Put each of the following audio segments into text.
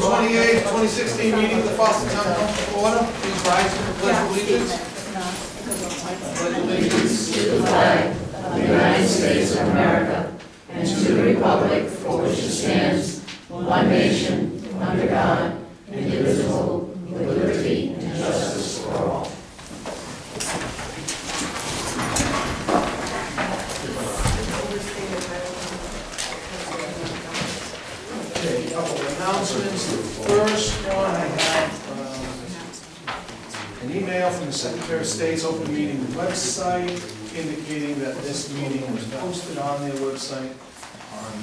28th, 2016 meeting of the Foster Town Council to order. Please rise for the pledge of allegiance. Pledge allegiance To the flag of the United States of America and to the republic for which it stands, one nation, under God, indivisible, with liberty and justice for all. Okay, a couple of announcements. The first one, I have an email from the Secretary of State's open meeting website indicating that this meeting was posted on their website on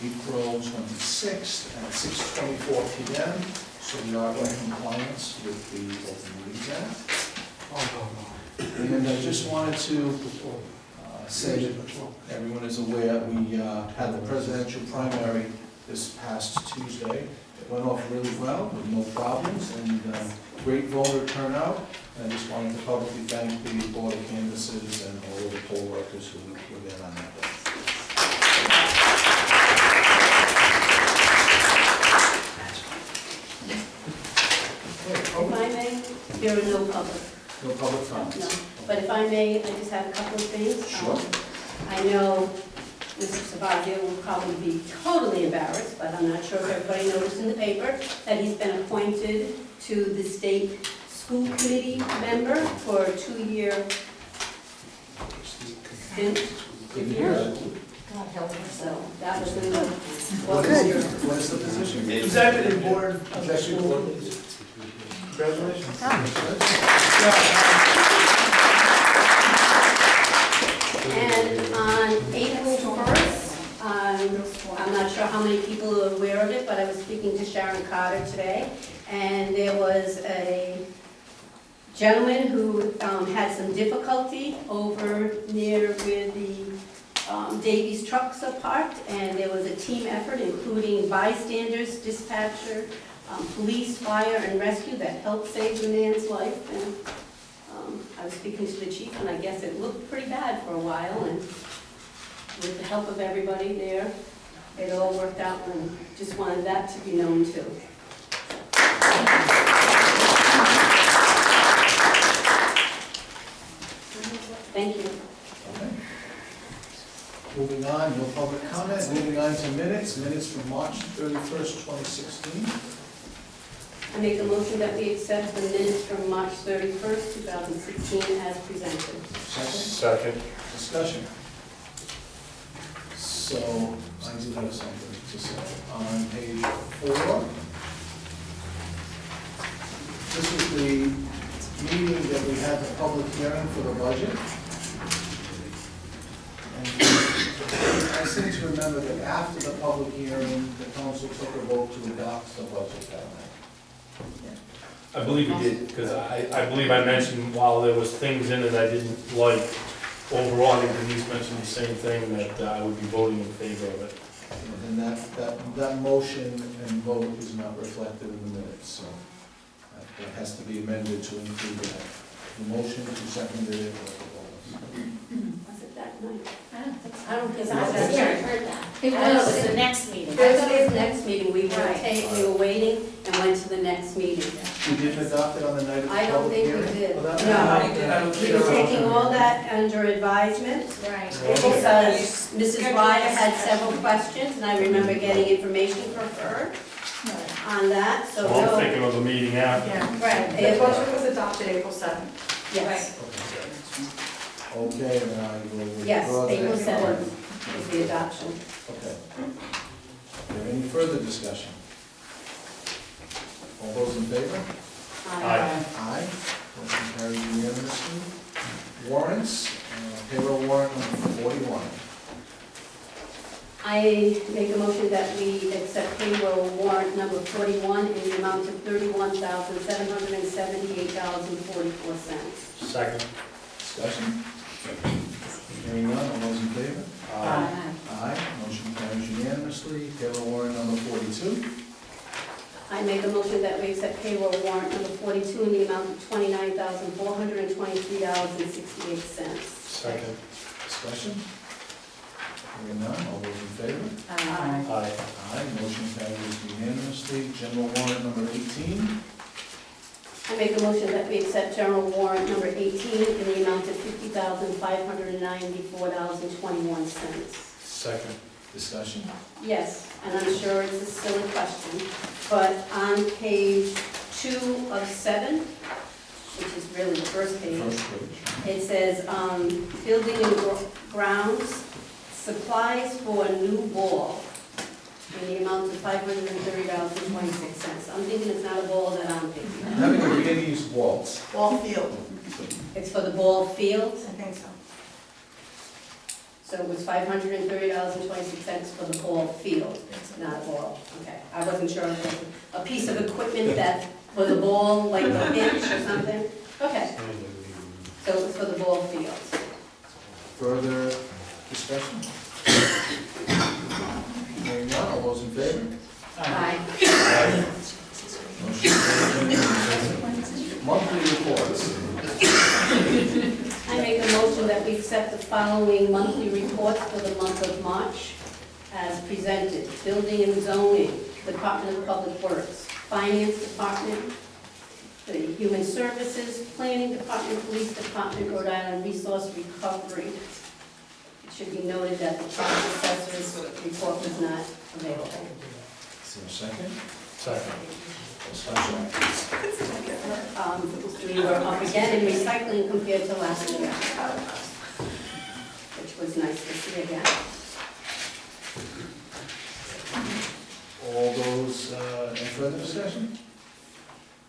April 26th at 6:24 p.m. So we are in compliance with the Open Meetings Act. And I just wanted to say that everyone is aware, we had the presidential primary this past Tuesday. It went off really well with no problems and great voter turnout. And I just wanted to publicly thank the board of canvassers and all of the poll workers who were there on that day. If I may, there are no public. No public comments? No, but if I may, I just have a couple of things. Sure. I know Mr. Sabaglia will probably be totally embarrassed, but I'm not sure if everybody noticed in the paper that he's been appointed to the state school committee member for a 2-year stint. Good to hear that. God help us. So that was in the. What is the position? Executive board of the Executive school. board. Congratulations. And on April 1st, I'm not sure how many people are aware of it, but I was speaking to Sharon Carter today, and there was a gentleman who had some difficulty over near where the Davies trucks are parked, and there was a team effort, including bystanders, dispatcher, police, fire, and rescue that helped save the man's life. And I was speaking to the chief, and I guess it looked pretty bad for a while, and with the help of everybody there, it all worked out, and just wanted that to be known too. Thank you. Okay. Moving on, no public comment. Moving on to minutes from March 31st, 2016. I make a motion that we accept the minutes from March 31st, 2016 as presented. Second. Discussion. So, I do have something to say. On page 4, this is the meeting that we had the public hearing for the budget. And I seem to remember that after the public hearing, the council took a vote to adopt the budget that night. I believe we did, because I believe I mentioned while there was things in it I didn't like, overall, I think Denise mentioned the same thing, that I would be voting in favor of it. And that motion and vote is not reflected in the minutes, so that has to be amended to include that. The motion, who seconded it, Was it that night? I don't, because I was here, I heard that. It was the next meeting. I thought it was the next meeting. We were waiting and went to the next meeting. we didn't adopt it on the night of the I don't public think hearing? we did. Well, that- No. We were taking all that under advisement Right. because Mrs. Ryder had several questions, and I remember getting information from her on that, so. So I'm thinking of the meeting after. Right, The it budget was adopted April 7th. yes, Okay, then I will yes, withdraw that. April 7th is the adoption. Okay. Is there any further discussion? All those in favor? Aye. Aye. Motion carries unanimously. Warrants, payroll warrant number 41. I make a motion that we accept payroll warrant number 41 in the amount of $31,778.44. Second. Discussion? Hearing none, all those in favor? Aye. Motion carries unanimously. Payroll warrant number 42. I make a motion that we accept payroll warrant number 42 in the amount of $29,423.68. Second. Discussion? Hearing none, all those in favor? Aye. Aye. Aye, motion carries unanimously. General warrant number 18. I make a motion that we accept general warrant number 18 in the amount of $50,594.21. Second. Discussion? Yes, and I'm sure it's a silly question, but on page 2 of 7, which is really the first page, First page. it says, building and grounds, supplies for a new ball in the amount of $530.26. I'm thinking it's not a ball that I'm thinking of. Having a Viennese waltz. Ball field. It's for the ball field, I think so. so it was $530.26 for the ball field, not a ball. Okay, I wasn't sure if it was a piece of equipment that was a ball, like a pinch or something. Okay, so it was for the ball field. Further discussion? Hearing none, all those in favor? Aye. Motion carries unanimously. Monthly reports. I make a motion that we accept the following monthly reports for the month of March as presented. Building and zoning, Department of Public Works, Finance Department, the Human Services, Planning Department, Police Department, Rhode Island Resource Recovery. It should be noted that the tax assessor's report was not available. Is there a second? Second. Discussion? We were up again in recycling compared to last year, which was nice to see again. All those, any further discussion?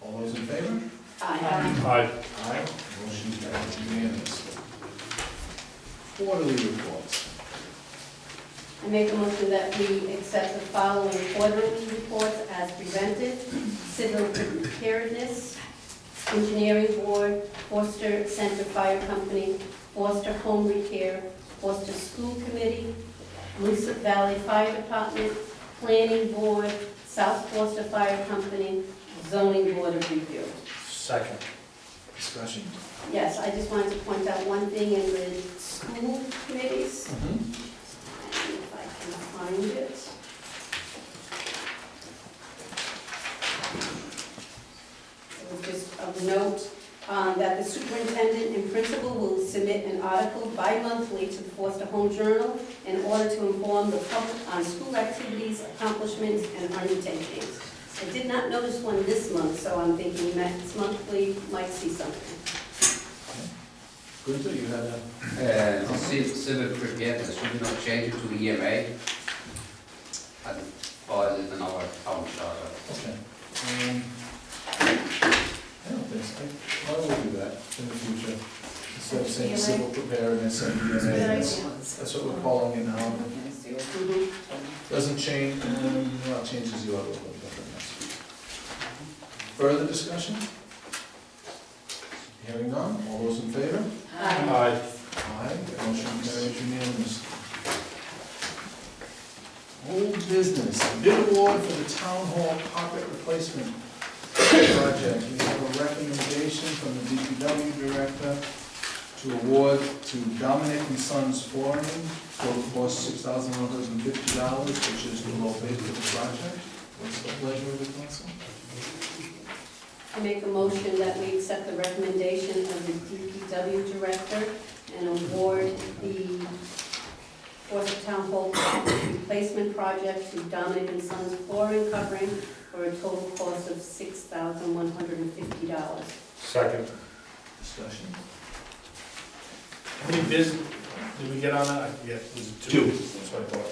All those in favor? Aye. Aye. Aye. Motion carries unanimously. Quarterly reports. I make a motion that we accept the following quarterly reports as presented. Civil preparedness, Engineering Board, Forster Center Fire Company, Forster Home Repair, Forster School Committee, Moosup Valley Fire Department, Planning Board, South Forster Fire Company, Zoning Board of Review. Second. Discussion? Yes, I just wanted to point out one thing in the school committees. Mm-hmm. If I can find it. It was just of note that the superintendent and principal will submit an article bi-monthly to the Forster Home Journal in order to inform the public on school activities, accomplishments, and undertakings. I did not notice one this month, so I'm thinking next month we might see something. Gunther, you had a... Civil preparedness, should we not change it to EMA? And file it in our town charter. Okay. I don't think so. Why don't we do that in the future? Instead of saying civil preparedness and EMA, that's what we're calling it now. Mhm. Doesn't change, well, it changes you a little bit. Further discussion? Hearing none, all those in favor? Aye. Aye. Aye, motion carries unanimously. Old business, bid award for the town hall carpet replacement project. We have a recommendation from the DPW director to award to Dominic and Sons Flooring, total cost $6,150, which is the low bid for the project. What's the pleasure of the council? I make a motion that we accept the recommendation of the DPW director and award the Forster Town Hall replacement project to Dominic and Sons Flooring Covering for a total cost of $6,150. Second. Discussion? How many bids did we get on that? I forget. Was it two? That's what I thought.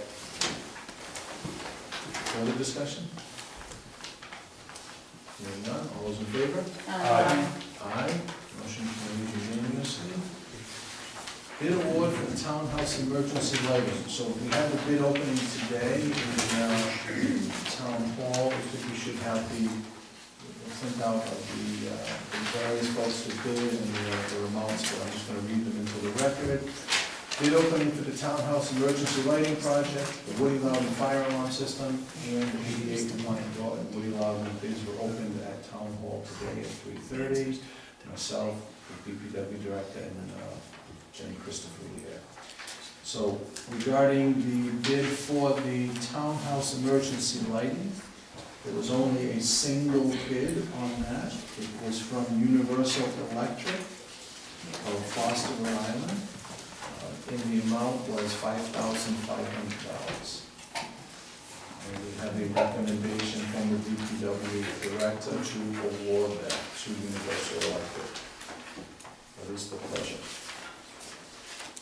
Further discussion? Hearing none, all those in favor? Aye. Aye, motion carries unanimously. Bid award for the townhouse emergency lighting. So we had the bid opening today in town hall. I think we should have the printout of the various folks that bid and their amounts, but I'm just gonna read them into the record. Bid opening for the townhouse emergency lighting project, the Woody Loudon fire alarm system, and the ADA compliant door at Woody Loudon. Bids were opened at town hall today at 3:30. Myself, the DPW director, and Jenny Christopher here. So regarding the bid for the townhouse emergency lighting, there was only a single bid on that. It was from Universal Electric of Foster, Rhode Island. And the amount was $5,500. And we have a recommendation from the DPW director to award that to Universal Electric. What is the pleasure?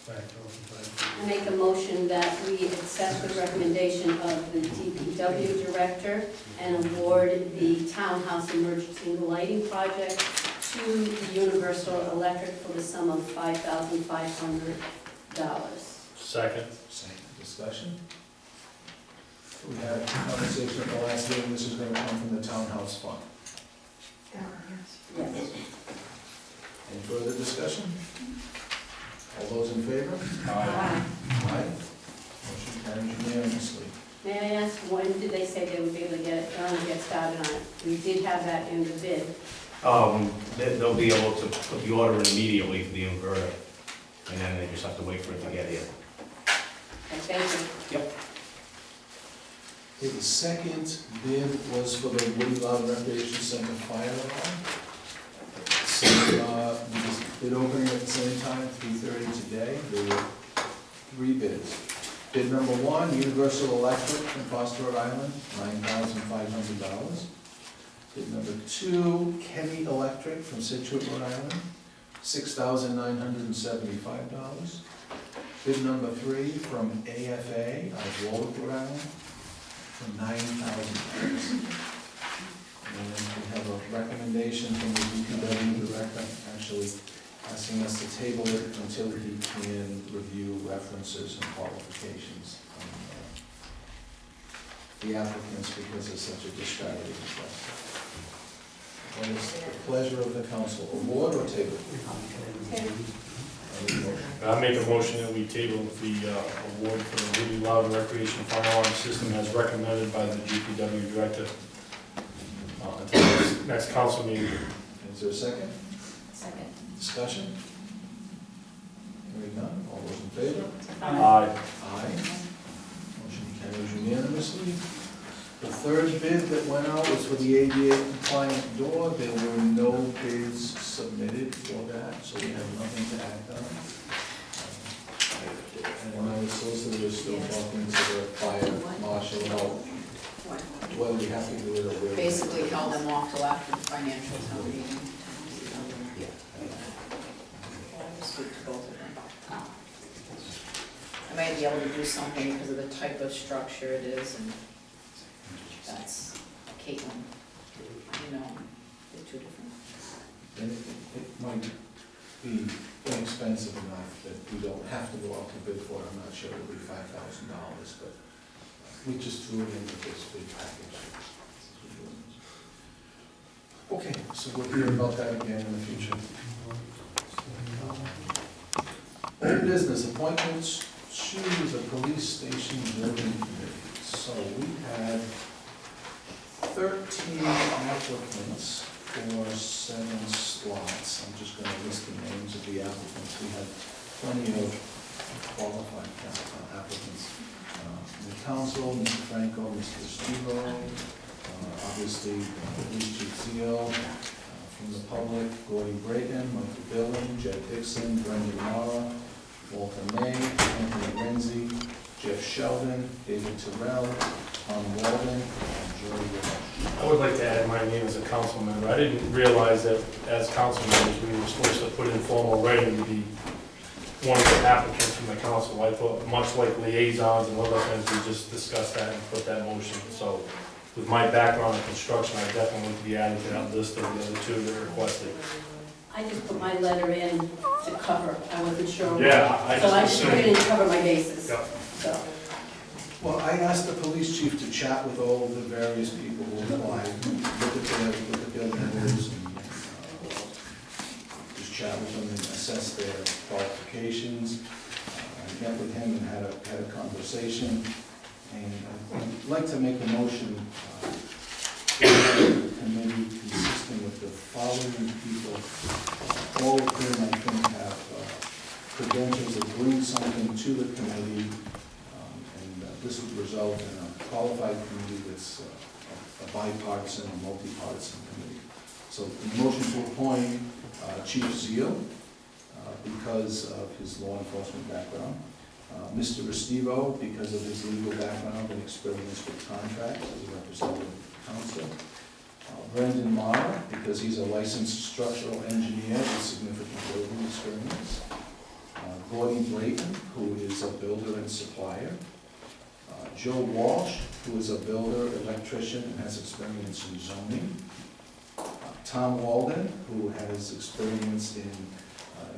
I make a motion that we accept the recommendation of the DPW director and award the townhouse emergency lighting project to Universal Electric for the sum of $5,500. Second. Second discussion. We had a conversation at the last meeting, this is gonna come from the townhouse fund. Yes. Any further discussion? All those in favor? Aye. Aye. Motion carries unanimously. May I ask, when did they say they would be able to get it done and get started on it? We did have that in the bid. They'll be able to put the order in immediately for the inverter, and then they just have to wait for it to get here. Okay, thank you. Okay, the second bid was for the Woody Loud Recreation Center fire alarm. So, we just bid opening at the same time, 3:30 today. There were 3 bids. Bid number 1, Universal Electric from Foster, Rhode Island, $9,500. Bid number 2, Kenny Electric from Situate, Rhode Island, $6,975. Bid number 3 from AFA of Warwick, Rhode Island, for $9,000. And then we have a recommendation from the DPW director, actually asking us to table it until he can review references and qualifications on the applicants because there's such a disparity in price. What is the pleasure of the council, award or table? Any motion? I make a motion that we table the award for the Woody Loud Recreation Fire Alarm System as recommended by the DPW director until the next council meeting. Is there a second? Second. Discussion? Hearing none, all those in favor? Aye. Aye. Motion carries unanimously. The third bid that went out was for the ADA compliant door. There were no bids submitted for that, so we have nothing to act on. And I know the solicitor is still talking to the fire marshal about whether we have to do it or whether. Basically held them off till after the financial town meeting. I'll speak to both of them. I might be able to do something because of the type of structure it is, and that's Caitlin. You know, they're two different. And it might be inexpensive enough that we don't have to go out to bid for it. I'm not sure it'll be $5,000, but we just threw it into this big package. Okay, so we'll hear about that again in the future. Old business appointments to the police station building committee. So we had 13 applicants for 7 slots. I'm just going to list the names of the applicants. We had plenty of qualified applicants. The council, Mr. Franco, Mr. Stuvo, obviously Police Chief Zio, from the public, Gordy Brayton, Michael Billen, Jed Dixon, Brendan Mara, Walter May, Anthony Renzi, Jeff Sheldon, David Terrell, Tom Walden, and Joey Walsh. I would like to add my name as a council member. I didn't realize that as council members, we were supposed to put in formal writing to be one of the applicants from the council. I thought, much like liaisons and other things, we just discussed that and put that motion. So with my background in construction, I definitely want to be added to that list of the other 2 that requested. I just put my letter in to cover, I wasn't sure. Yeah, I So I just just put it in to cover my bases. Yep. So, Well, I asked the police chief to chat with all the various people who applied, look at their letters, and just chat with them and assess their qualifications. I met with him and had a conversation, and I'd like to make a motion, committee consisting of the following people, all of whom I think have credentials that bring something to the committee, and this would result in a qualified committee that's a bipartisan, a multi-partisan committee. So the motion to appoint Chief Zeal, because of his law enforcement background, Mr. Restivo, because of his legal background and experience with contracts as a representative counsel, Brendan Marr, because he's a licensed structural engineer with significant building experience, Gordon Brayton, who is a builder and supplier, Joe Walsh, who is a builder, electrician, and has experience in zoning, Tom Walden, who has experience in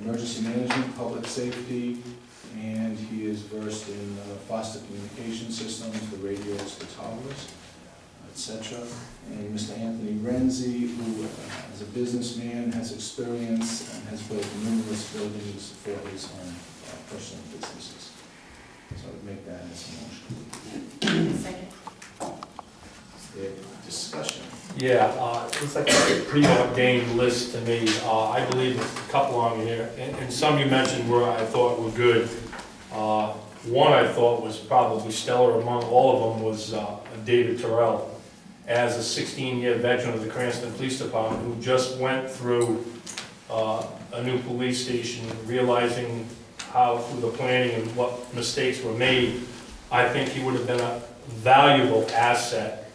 emergency management, public safety, and he is versed in foster communication systems, the radios, the towers, etc. And Mr. Anthony Renzi, who is a businessman, has experience, and has built numerous buildings for his own personal businesses. So I would make that as a motion. Second. Is there discussion? Yeah, it's like a preordained list to me. I believe a couple on here, and some you mentioned where I thought were good. One I thought was probably stellar among all of them was David Terrell, as a 16-year veteran of the Cranston Police Department who just went through a new police station, realizing how through the planning and what mistakes were made. I think he would have been a valuable asset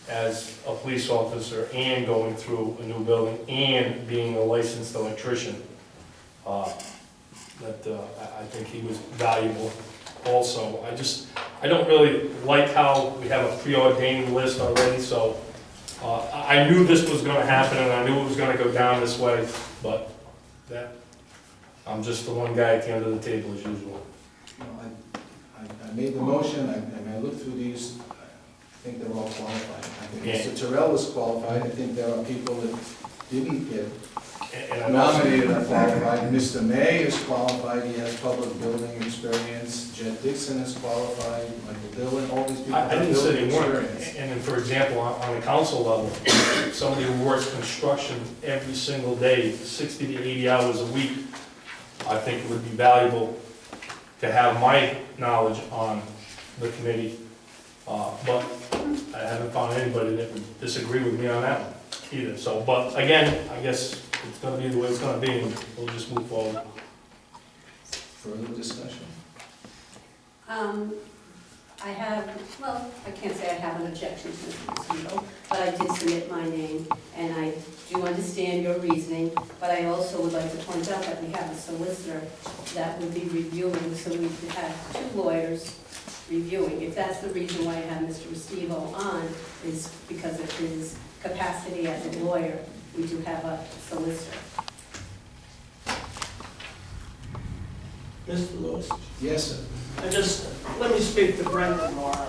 as a police officer and going through a new building and being a licensed electrician. I think he was valuable also. I don't really like how we have a preordained list already, so I knew this was gonna happen and I knew it was gonna go down this way, but I'm just the one guy at the end of the table as usual. You know, I made the motion, I looked through these, I think they're all qualified. I think Yeah. Mr. Terrell is qualified, I think there are people that didn't get And I also- nominated or qualified. Mr. May is qualified, he has public building experience, Jed Dixon is qualified, Michael Dillon, all these people I have didn't say building they weren't, experience. and then, for example, on the council level, somebody who works construction every single day, 60 to 80 hours a week, I think it would be valuable to have my knowledge on the committee, but I haven't found anybody that would disagree with me on that one either, so, but again, I guess it's gonna be the way it's gonna be, and we'll just move forward. Further discussion? I have, well, I can't say I have an objection to Mr. Restivo, but I did submit my name, and I do understand your reasoning, but I also would like to point out that we have a solicitor that would be reviewing, so we could have two lawyers reviewing. If that's the reason why I have Mr. Restivo on, is because of his capacity as a lawyer, we do have a solicitor. Mr. Lewis, Yes, sir. let me speak to Brendan Marr,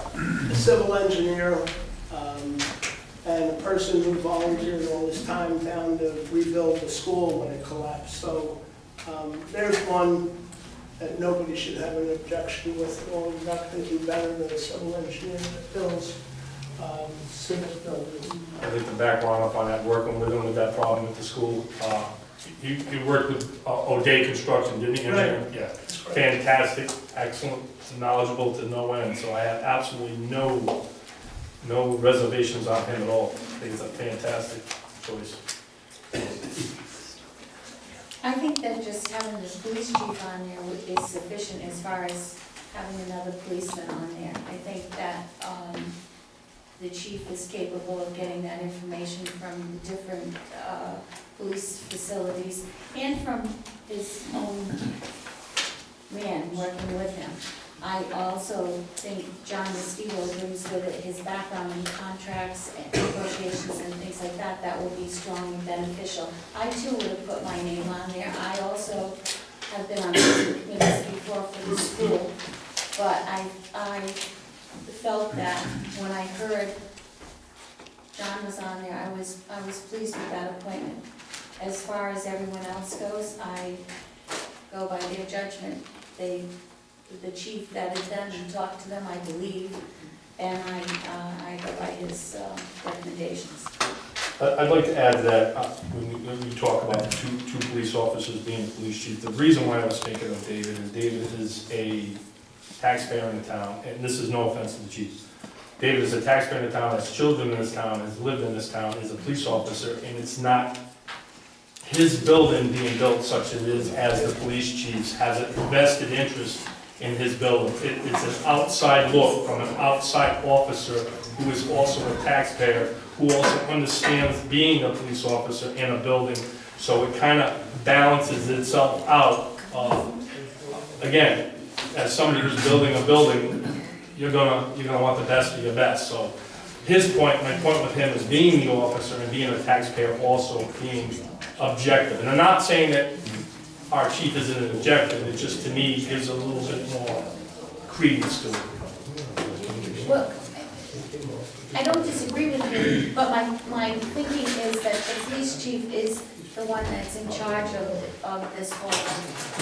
a civil engineer, and a person who volunteered all his time down to rebuild the school when it collapsed. So there's one that nobody should have an objection with, or not going to do better than a civil engineer that builds civic buildings. I think the background up on that, working with him with that problem at the school, he worked with O'Day Construction, didn't he? Right. Yeah. That's correct. Fantastic, excellent, knowledgeable to no end, so I have absolutely no reservations on him at all. I think it's a fantastic choice. I think that just having the police chief on there is sufficient as far as having another policeman on there. I think that the chief is capable of getting that information from different police facilities and from his own man working with him. I also think John Restivo brings with it his background in contracts and negotiations and things like that. That will be strongly beneficial. I too would have put my name on there. I also have been on the committees before for the school, but I felt that when I heard John was on there, I was pleased with that appointment. As far as everyone else goes, I go by their judgment. The chief that is done, and talked to them, I believe, and I go by his recommendations. I'd like to add that when you talk about two police officers being police chief, the reason why I was thinking of David is a taxpayer in the town, and this is no offense to the chief. David is a taxpayer in the town, has children in this town, has lived in this town, is a police officer, and it's not his building being built such it is as the police chief's has a vested interest in his building. It's an outside look from an outside officer who is also a taxpayer, who also understands being a police officer in a building, so it kind of balances itself out. Again, as somebody who's building a building, you're gonna want the best of your best. So my point with him is being the officer and being a taxpayer, also being objective. And I'm not saying that our chief isn't an objective, it just to me gives a little bit more credence to it. Well, I don't disagree with you, but my thinking is that the police chief is the one that's in charge of this whole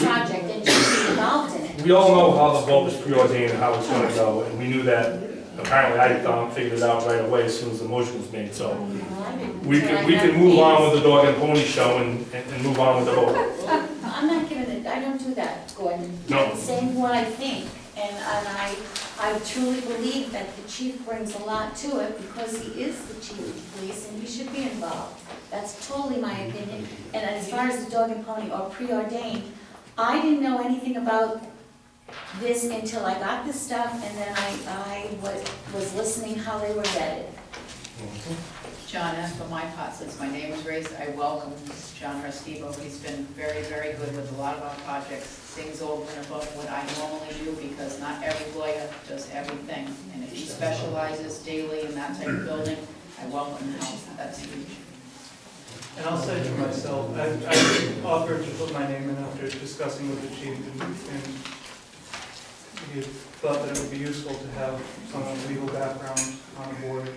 project and should be involved in it. We all know how the vote was preordained and how it's gonna go, and we knew that, apparently I figured it out right away as soon as the motion was made, so we can move on with the dog and pony show and move on with the vote. I'm not giving it, I don't do that, Gordon. No. I'm saying what I think, and I truly believe that the chief brings a lot to it because he is the chief of police and he should be involved. That's totally my opinion. And as far as the dog and pony or preordained, I didn't know anything about this until I got this stuff and then I was listening how they were vetted. John, as for my part, since my name was raised, I welcome John Restivo. He's been very, very good with a lot of our projects, things over and above what I normally do, because not every lawyer does everything. And if he specializes daily in that type of building, I welcome him. That's huge. And I'll say to myself, I offered to put my name in after discussing with the chief, and he thought that it would be useful to have someone with legal background on board.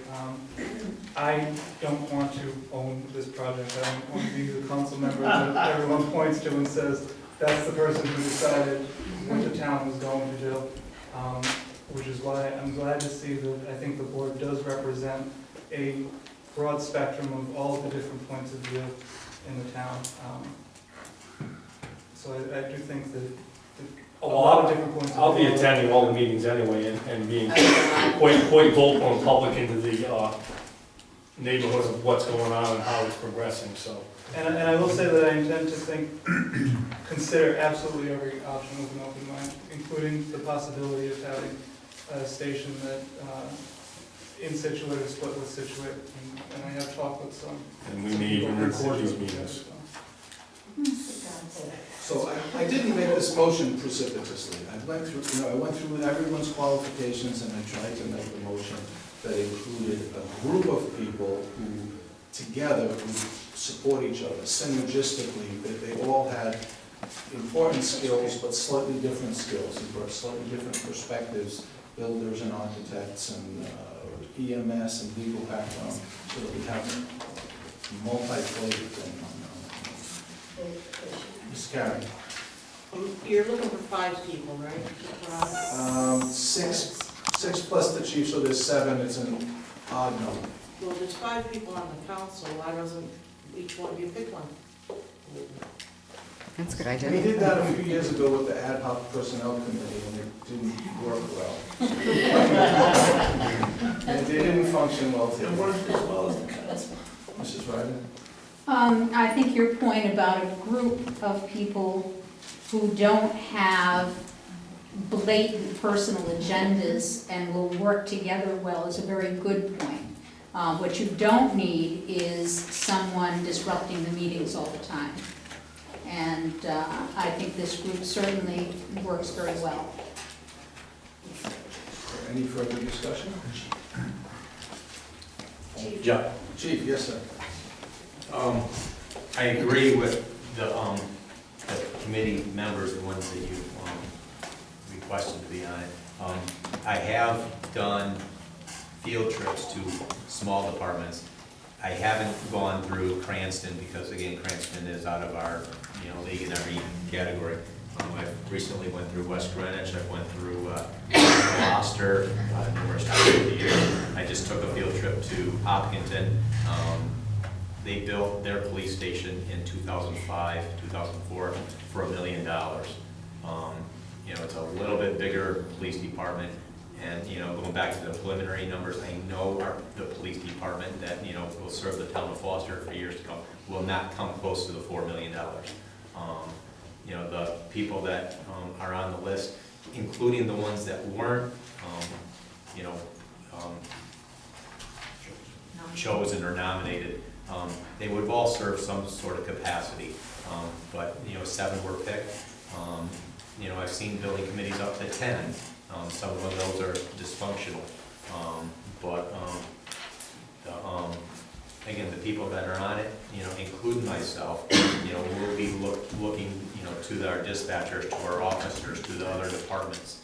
I don't want to own this project. I don't want to be the council member that everyone points to and says, that's the person who decided what the town was going to do. Which is why I'm glad to see that I think the board does represent a broad spectrum of all the different points of view in the town. So I do think that a lot of different points of view. I'll be attending all the meetings anyway and being quite vocal and public into the neighborhood of what's going on and how it's progressing, so. And I will say that I intend to consider absolutely every option with an open mind, including the possibility of having a station that in Situate or split with Situate, and I have talked with some. And we may even record these meetings. So I didn't make this motion precipitously. I went through everyone's qualifications and I tried to make a motion that included a group of people who together would support each other synergistically, that they all had important skills but slightly different skills. They brought slightly different perspectives, builders and architects and EMS and legal background, so that we have a multi-flavored thing on. Ms. Karen. You're looking for 5 people, right? Six plus the chief, so there's 7, it's an odd number. Well, there's 5 people on the council, why doesn't each one of you pick one? That's a good We idea. did that a few years ago with the ad hoc personnel committee, and it didn't work well. It didn't function well. It worked as well as the council. Mrs. Ryder? I think your point about a group of people who don't have blatant personal agendas and will work together well is a very good point. What you don't need is someone disrupting the meetings all the time. And I think this group certainly works very well. Any further discussion? Yeah. Chief, yes, sir. I agree with the committee members, the ones that you requested to be on it. I have done field trips to small departments. I haven't gone through Cranston because, again, Cranston is out of our league in every category. I recently went through West Greenwich. I went through Gloucester numerous times over the years. I just took a field trip to Hopkinton. they built their police station in 2005, 2004 for $1 million. You know, it's a little bit bigger police department, and, you know, going back to the preliminary numbers, I know the police department that, you know, will serve the town of Foster for years to come will not come close to the $4 million. You know, the people that are on the list, including the ones that weren't, you know, chosen or nominated, they would have all served some sort of capacity, but, you know, 7 were picked. You know, I've seen building committees up to 10. Some of those are dysfunctional, but again, the people that are on it, you know, including myself, you know, we'll be looking, you know, to our dispatchers, to our officers, to the other departments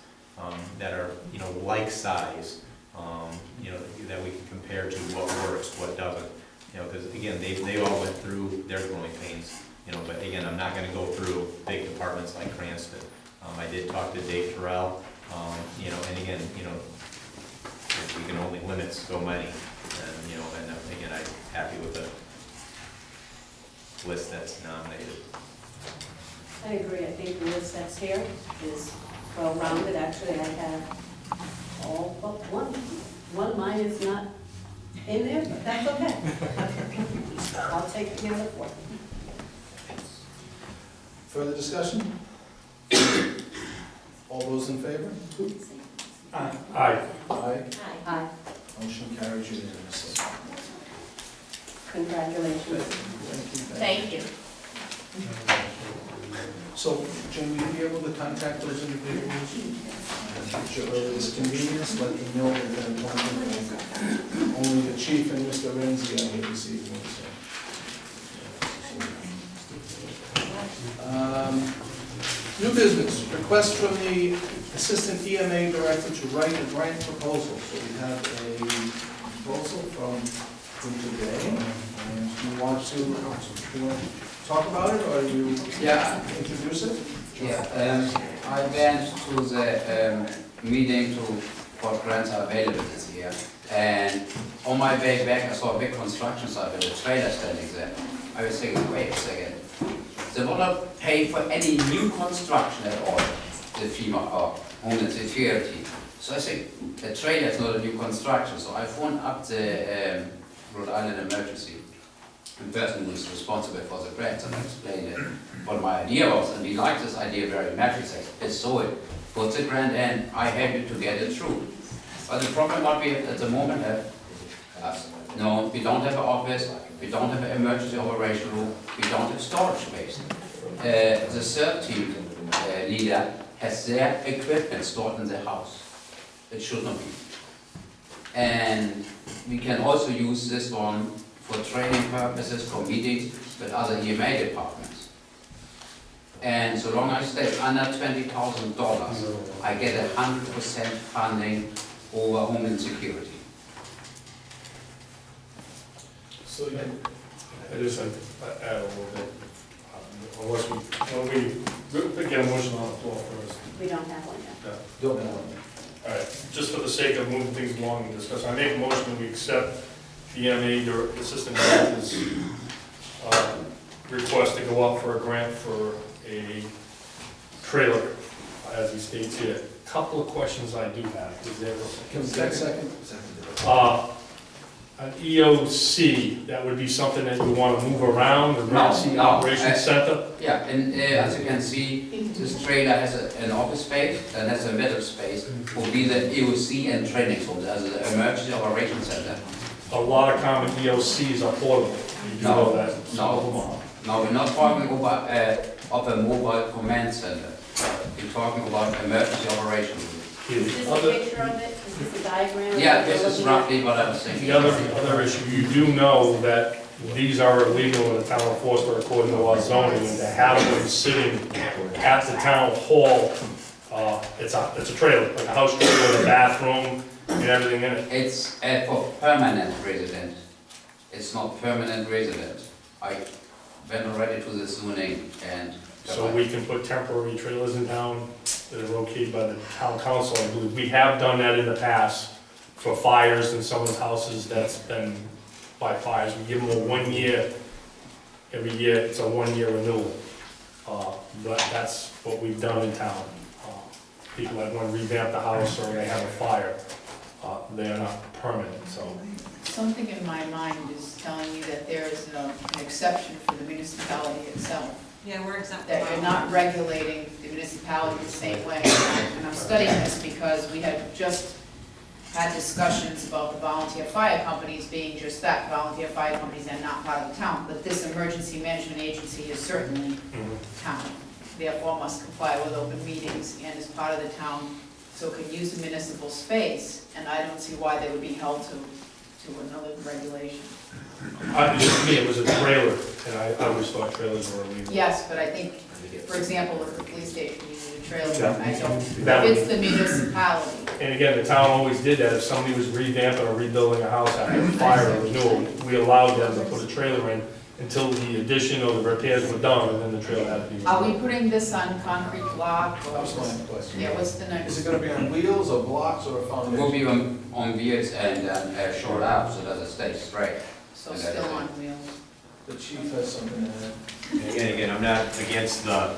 that are, you know, like size, you know, that we can compare to what works, what doesn't. You know, because again, they all went through their growing pains. You know, but again, I'm not going to go through big departments like Cranston. I did talk to Dave Terrell. You know, and again, you know, we can only limit so many, and you know, and again, I'm happy with the list that's nominated. I agree, I think the list that's here is well-rounded. Actually, I have all but one mine is not in there, but that's okay. I'll take the other 4. Further discussion? All those in favor? Aye. Aye. Aye. Aye. Motion carries unanimously. Congratulations. Thank you. So, Jim, will you be able to contact those individuals? At your earliest convenience, let them know that they're appointed. Only the chief and Mr. Renzi are here this evening, so. New business, request from the Assistant EMA Director to write a grant proposal. So we have a proposal from today, and you want to talk about it, or you introduce it? Yeah, I went to the meeting what grants are available this year, and on my way back I saw a big construction site with a trailer standing there. I was thinking, wait a second, they will not pay for any new construction at all, the FEMA or Homeland Security. So I think the trailer is not a new construction, so I phoned up the Rhode Island Emergency, the person who is responsible for the grants, and I explained it, what my idea was, and he liked this idea very much. He said, let's do it, put the grant in, I help you to get it through. But the problem what we have at the moment no, we don't have an office, we don't have an emergency operation room, we don't have storage space. The third team leader has their equipment stored in the house. It should not be. And we can also use this one for training purposes, for meetings with other EMA departments. And so long as I stay under $20,000, I get 100% funding over Homeland Security. So, I just like to add a little bit, unless we get a motion on the floor first. We don't have one yet. Yeah. Don't know. All right, just for the sake of moving things along and discuss, I make a motion that we accept the EMA Assistant Director's request to go up for a grant for a trailer, as he states here. Couple of questions I do have. Is there Second. an EOC, that would be something that you want to move around, the Emergency No, Operations Center? Yeah, and as you can see, this trailer has an office space, and has a middle space, will be the EOC and training room, as an emergency operations center. A lot of common EOCs are portable. You do know that. Some of them are. No, we're not talking about of a mobile command center. We're talking about emergency operations room. Is this a picture of it? Is this a diagram? Yeah, this is roughly what I was thinking. The other issue, you do know that these are illegal in the town of Foster according to our zoning, and to have them sitting at the town hall, it's a trailer, like a house trailer with a bathroom and everything in it. It's for permanent resident. It's not permanent resident. I went already to the zoning and. So we can put temporary trailers in town that are located by the town council. I believe we have done that in the past for fires in some of the houses. That's been by fires. We give them a 1 year, every year, it's a 1 year renewal. But that's what we've done in town. People that want to revamp the house or they have a fire, they are not permanent, so. Something in my mind is telling me that there is an exception for the municipality itself, Yeah, we're exempt. that you're not regulating the municipality the same way. And I'm studying this because we had just had discussions about the volunteer fire companies being just that, volunteer fire companies and not part of the town. But this emergency management agency is certainly town, therefore must comply with open meetings and is part of the town, so can use the municipal space, and I don't see why they would be held to another regulation. To me, it was a trailer, and I always thought trailers were illegal. Yes, but I think, for example, with the police station, using a trailer, I don't, That would- it's the municipality. And again, the town always did that. If somebody was revamping or rebuilding a house after a fire or renewal, we allowed them to put a trailer in until the addition or the repairs were done, and then the trailer had to be. Are we putting this on concrete block or? That was my question. Yeah, what's the Is next? it gonna be on wheels or blocks or a It foundation? will be on wheels and short up so that it stays straight. So still on wheels. The chief has something to add. And again, I'm not against the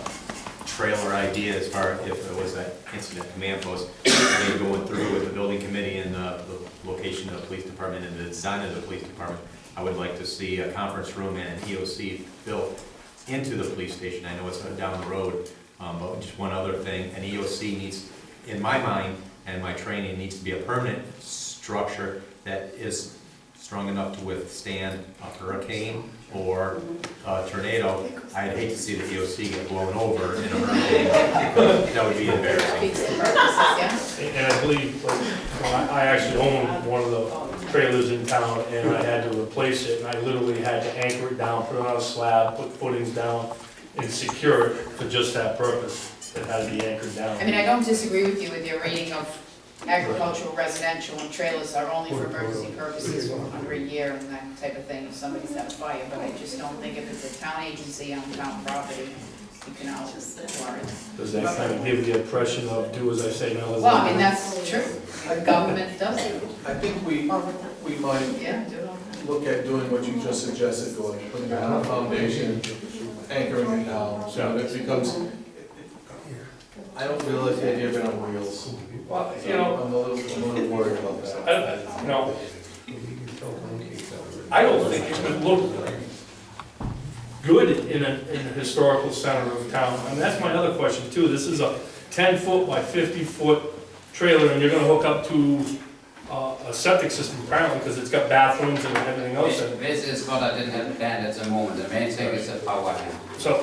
trailer idea as far if it was that incident command post. Maybe going through with the building committee and the location of the police department and the design of the police department, I would like to see a conference room and an EOC built into the police station. I know it's down the road, but just one other thing, an EOC needs, in my mind and my training, needs to be a permanent structure that is strong enough to withstand a hurricane or a tornado. I'd hate to see the EOC get blown over in a hurricane. That would be embarrassing. Speaks to purposes, yeah? And I believe, like, I actually own one of the trailers in town, and I had to replace it, and I literally had to anchor it down, put it on a slab, put footings down, and secure it for just that purpose. It had to be anchored down. I mean, I don't disagree with you with your reading of agricultural, residential, and trailers are only for emergency purposes for under a year and that type of thing, if somebody's had a fire, but I just don't think if it's a town agency on town property, you can always warrant. Does that kind of give the impression of do as I say, not as I do? Well, I mean, that's true, the government does it, I think we might yeah, do it all the time. look at doing what you just suggested, going, putting it on a foundation, anchoring it down, so that it becomes, I don't really like the idea of it on wheels. Well, you know, I'm a little worried about that. I don't think it would look good in a historical center of town. And that's my other question too. This is a 10-foot by 50-foot trailer, and you're gonna hook up to a septic system apparently, because it's got bathrooms and everything else in it. This is what I didn't have planned at the moment. The main thing is the power hand. So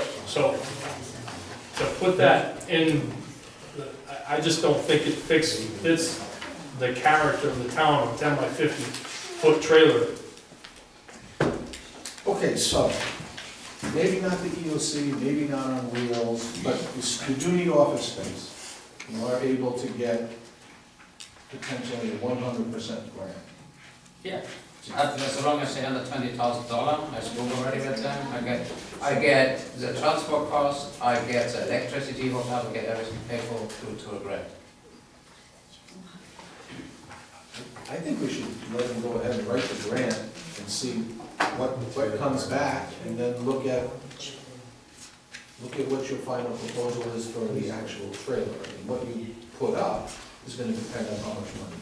to put that in, I just don't think it fits the character of the town, a 10 by 50-foot trailer. Okay, so, maybe not the EOC, maybe not on wheels, but you do need office space. You are able to get potentially a 100% grant. Yeah. As long as they under $20,000, I spoke already with them. I get the transport cost, I get the electricity hooked up, I get everything paid for to a grant. I think we should let them go ahead and write the grant and see what comes back, and then look at what your final proposal is for the actual trailer. I mean, what you put up is gonna depend on how much money.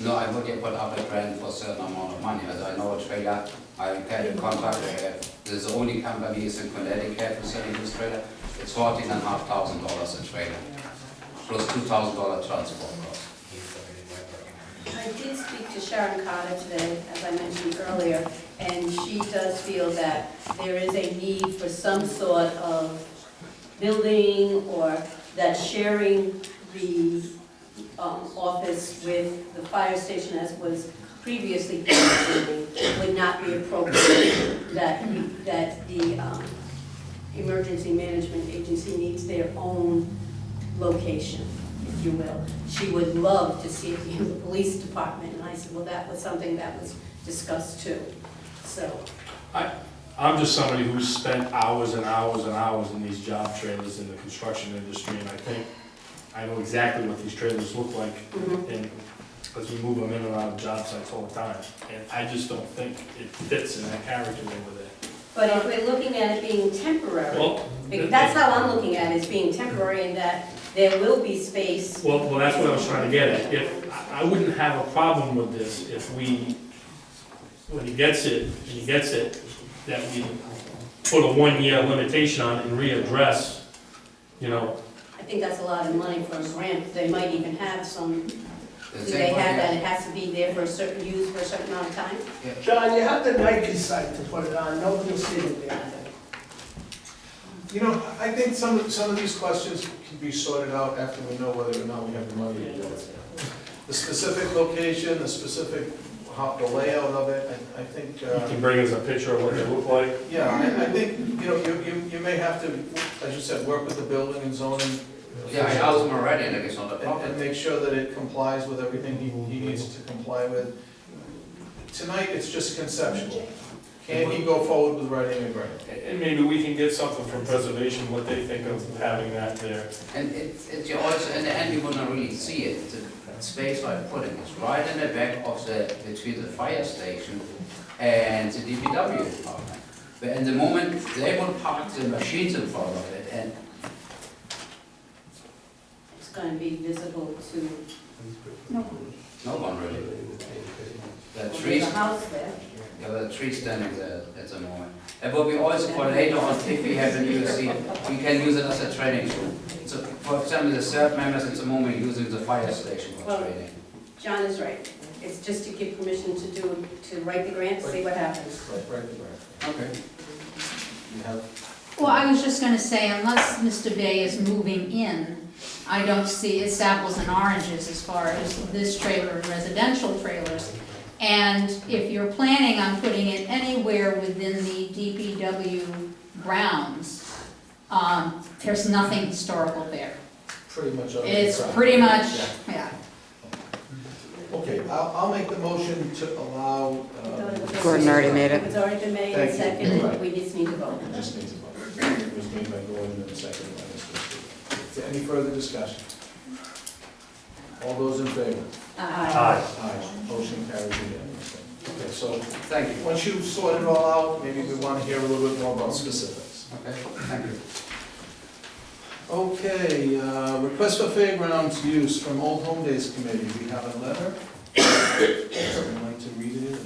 No, I would put up a grant for a certain amount of money. As I know a trailer, I get in contact with, there's the only company is in Connecticut who's selling this trailer. It's $14,500 a trailer, plus $2,000 transport cost. I did speak to Sharon Carter today, as I mentioned earlier, and she does feel that there is a need for some sort of building or that sharing the office with the fire station as was previously functioning would not be appropriate, that the emergency management agency needs their own location, if you will. She would love to see it in the police department, and I said, well, that was something that was discussed too, so. I'm just somebody who's spent hours and hours and hours in these job trailers in the construction industry, and I know exactly what these trailers look like. And because we move them in and out of job sites all the time. And I just don't think it fits in that character over there. But if we're looking at it being temporary, Well, because that's how I'm looking at it, as being temporary in that there will be space. well, that's what I was trying to get at. I wouldn't have a problem with this if we, when he gets it, that we put a 1-year limitation on it and readdress, you know. I think that's a lot of money for a grant. They might even have some, do The they same have one that here. it has to be there for a certain use for a certain amount of time? John, you have the Nike site to put it on, nobody will see it there. You know, I think some of these questions can be sorted out after we know whether or not we have the money to do it. The specific location, the specific, the layout of it, I think, You can bring us a picture of what they look like. yeah, I think, you know, you may have to, as you said, work with the building and zoning. Yeah, I asked him already, and it's not a And problem. make sure that it complies with everything he needs to comply with. Tonight, it's just conceptual. Can he go forward with writing a grant? And maybe we can get something from preservation, what they think of having that there. And it's you also, in the end, you wouldn't really see it. The space I put it is right in the back of between the fire station and the DPW department. But in the moment, they will park the machines in front of it, and It's going to be visible to, no one really. The there's trees, a house there. yeah, the trees standing there at the moment. And what we also for later on, if we have an USC, we can use it as a training tool. So, for example, the third members at the moment using the fire station for Well, training. John is right. It's just to give permission to write the grant, see what happens. Write the grant. Okay. You have, Well, I was just gonna say, unless Mr. Bay is moving in, I don't see, it's apples and oranges as far as this trailer and residential trailers. And if you're planning on putting it anywhere within the DPW grounds, there's nothing historical there. pretty much. already It's tried. pretty much, Yeah. yeah. Okay, I'll make the motion to allow. Gordon already made it. It's already been made and Thank you. seconded, we just need to vote. Just need to vote. It was made by Gordon and seconded by Mr. Steve. Any further discussion? All those in favor? Aye. Aye. Motion carries unanimously. Okay, so Thank you. once you've sorted it all out, maybe we want to hear a little bit more about specifics. Okay, thank you. Okay, request for fairgrounds use from Old Home Days Committee. We have a letter. Would like to read it?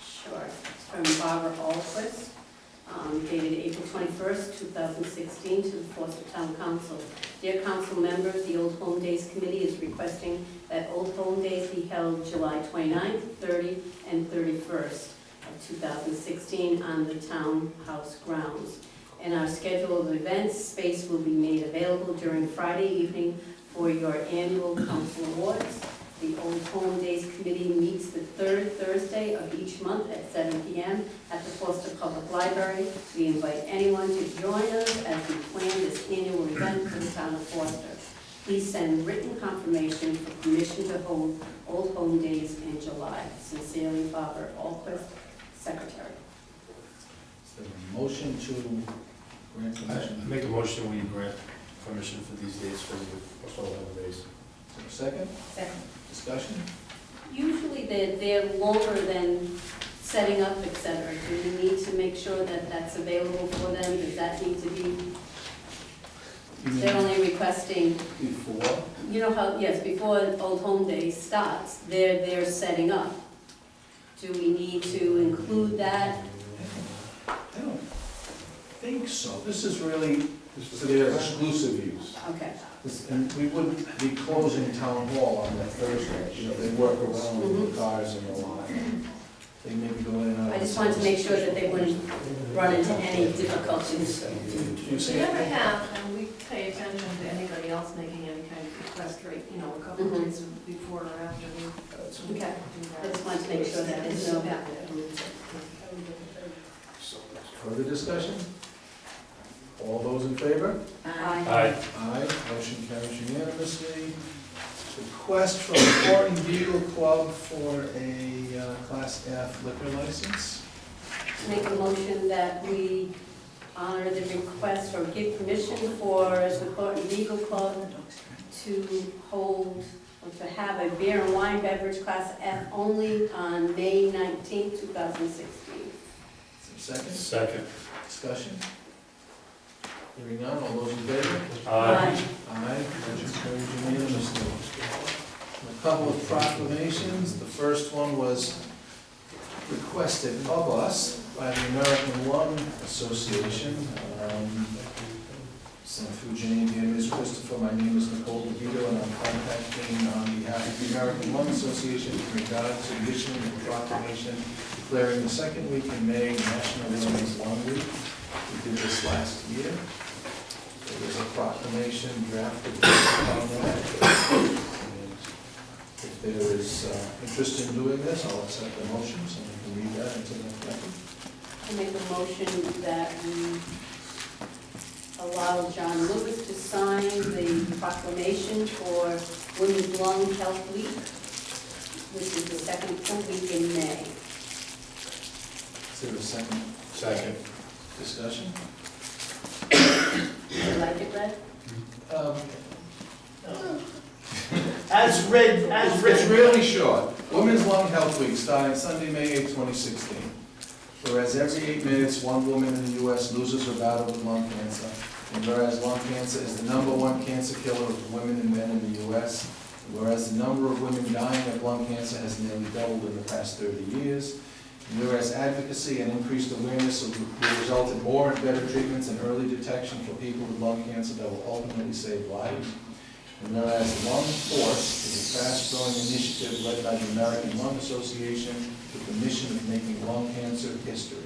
Sure. It's from Barbara Alquist, dated April 21st, 2016, to the Foster Town Council. Dear council members, the Old Home Days Committee is requesting that Old Home Days be held July 29th, 30th, and 31st of 2016 on the townhouse grounds. In our schedule of events, space will be made available during Friday evening for your annual council awards. The Old Home Days Committee meets the third Thursday of each month at 7 p.m. at the Foster Public Library. We invite anyone to join us as we plan this annual event for the town of Foster. Please send written confirmation for permission to hold Old Home Days in July. Sincerely, Barbara Alquist, Secretary. Is there a motion to grant I permission? make a motion, we grant permission for these days for the Old Home Days. Is there a second? Second. Discussion? Usually they're longer than setting up, et cetera. Do we need to make sure that that's available for them? Does that need to be, You they're mean only requesting, before? you know how, yes, before Old Home Day starts, they're setting up. Do we need to include that? I don't think so. This is really for their exclusive use. Okay. And we wouldn't be closing town hall on that Thursday. You know, they work around with the cars and the lot. They maybe go in and out. I just wanted to make sure that they wouldn't run into any difficulties. Do you see We never anything? have, and we pay attention to anybody else making any kind of request, right, you know, a couple of Mhm. days before or after we Okay. do I that. just wanted to make sure that there's no, Further discussion? All those in favor? Aye. Aye, motion carries unanimously. Request from the Sporting Beagle Club for a Class F liquor license. make a motion that we honor the request or give permission for the Court and Legal Club to hold to have a beer and wine beverage class F only on May 19th, 2016. Is there a second? Second. Discussion? Hearing none, all those in favor? Aye. Aye, motion carries unanimously. A couple of proclamations. The first one was requested of us by the American Lung Association. Sent through Janine and Ms. Christopher. My name is Nicole DeVito, and I'm contacting on behalf of the American Lung Association in regard to the issuing of a proclamation declaring the second week in May National Women's Lung Week. We did this last year. There was a proclamation drafted on that. And if there is interest in doing this, I'll accept the motion. Someone can read that into the record. I make a motion that we allow John Lewis to sign the proclamation for Women's Lung Health Week, which is the second full week in May. Is there a second Second. discussion? Would you like it read? As read, It's really short. Women's Lung Health Week, starting Sunday, May 8, 2016. Whereas every 8 minutes, one woman in the U.S. loses her battle with lung cancer. And whereas lung cancer is the #1 cancer killer of women and men in the U.S. And whereas the number of women dying of lung cancer has nearly doubled in the past 30 years. And whereas advocacy and increased awareness will result in more and better treatments and early detection for people with lung cancer that will ultimately save lives. And whereas Lung Force is a fast-growing initiative led by the American Lung Association with the mission of making lung cancer history,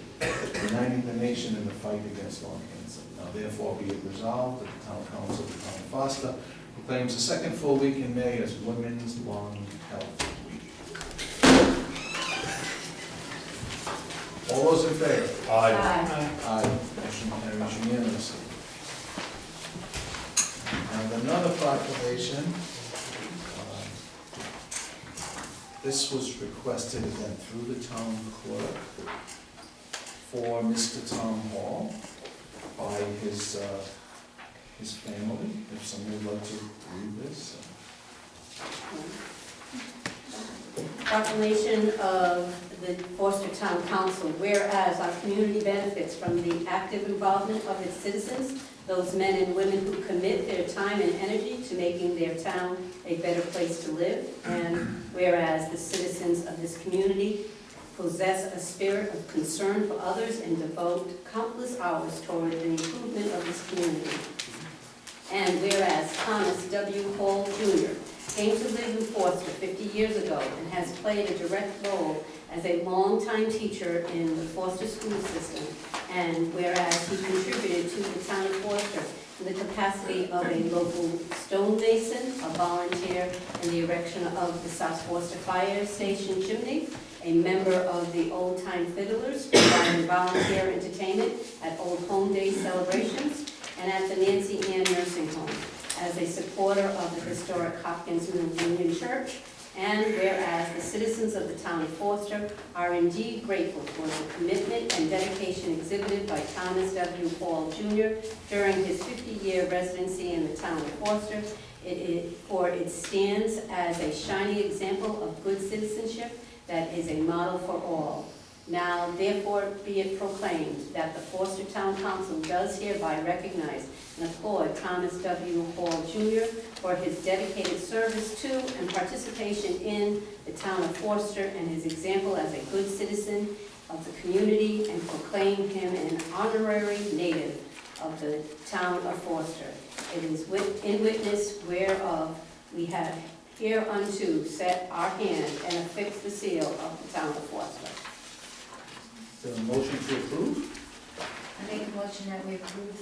uniting the nation in the fight against lung cancer. Now therefore be it resolved that the Town Council of the Town of Foster proclaims the second full week in May as Women's Lung Health Week. All those in favor? Aye. Aye. Motion carries unanimously. And another proclamation, this was requested again through the town clerk for Mr. Tom Hall by his family. If someone would like to read this. Proclamation of the Forster Town Council, whereas our community benefits from the active involvement of its citizens, those men and women who commit their time and energy to making their town a better place to live, and whereas the citizens of this community possess a spirit of concern for others and devote countless hours toward the improvement of this community. And whereas Thomas W. Hall Jr. came to live in Forster 50 years ago and has played a direct role as a longtime teacher in the Forster school system, and whereas he contributed to the town of Forster in the capacity of a local stonemason, a volunteer in the erection of the South Forster Fire Station chimney, a member of the Old Time Fiddlers, providing volunteer entertainment at Old Home Day celebrations and at the Nancy Ann Nursing Home, as a supporter of the historic Hopkins Mill Union Church, and whereas the citizens of the town of Forster are indeed grateful for the commitment and dedication exhibited by Thomas W. Hall Jr. during his 50-year residency in the town of Forster, for it stands as a shining example of good citizenship that is a model for all. Now, therefore, be it proclaimed that the Forster Town Council does hereby recognize and applaud Thomas W. Hall Jr. for his dedicated service to and participation in the town of Forster and his example as a good citizen of the community, and proclaim him an honorary native of the town of Forster. It is in witness whereof we have hereunto set our hand and affixed the seal of the town of Forster. Is there a motion to approve? I make a motion that we approve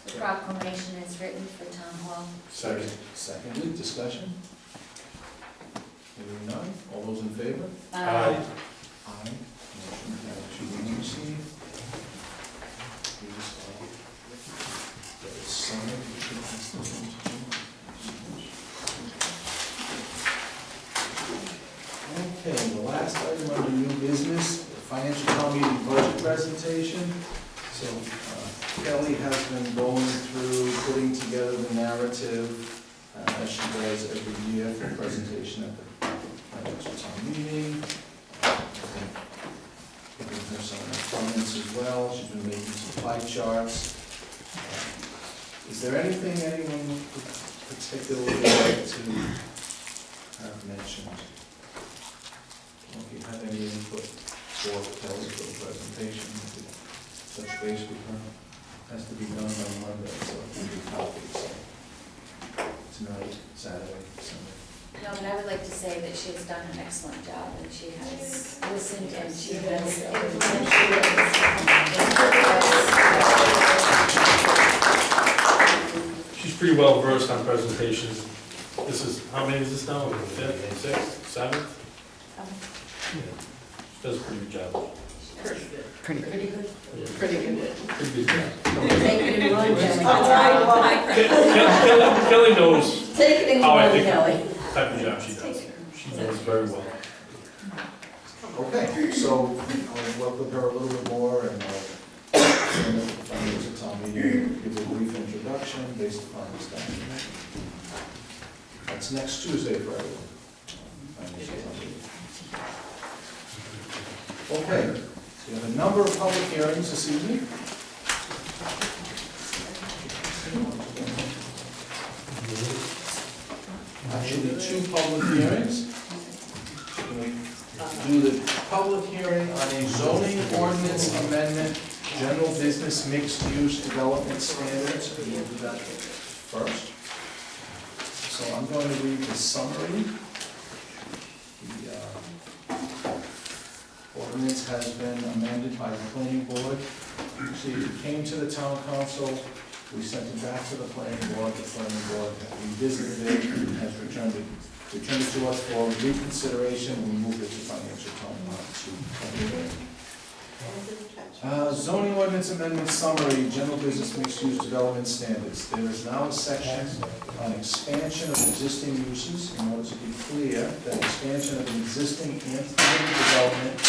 the proclamation as written for Town Hall. Second. Secondly, discussion? Hearing none, all those in favor? Aye. Aye. Motion carries unanimously. Please, that is signed. You should pass this on to Jim. Okay, the last item under new business, the financial town meeting budget presentation. So Kelly has been going through, putting together the narrative as she does every year for presentation at the financial town meeting. Giving her some comments as well. She's been making some pie charts. Is there anything anyone would particularly like to have mentioned? If you have any input for Kelly for the presentation, touch base with her. Has to be done on Monday, so we'll be copies. Tonight, Saturday, Sunday. No, but I would like to say that she has done an excellent job, and she has listened and she has implemented. She's pretty well versed on presentations. This is, how many is this now? Fifth, sixth, seventh? Yeah. She does a pretty good job. Pretty good. Pretty good. Pretty good. Pretty good job. Take it in one, Kelly. Kelly knows Take it in how I one, think Kelly. type of job she does. She knows very well. Okay, so I'll work with her a little bit more and I'll send it to the financial town meeting, give a brief introduction based upon this document. That's next Tuesday for everyone. Financial town meeting. Okay, so we have a number of public hearings this evening. Actually, two public hearings. Do the public hearing on a zoning ordinance amendment, general business mixed-use development standards. We will do that first. So I'm going to read the summary. The ordinance has been amended by the planning board. See, it came to the town council, we sent it back to the planning board revisited it, and has returned it to us for reconsideration, and we moved it to financial town. Zoning ordinance amendment summary, general business mixed-use development standards. There is now a section on expansion of existing uses, in order to be clear that expansion of an existing amphitheater development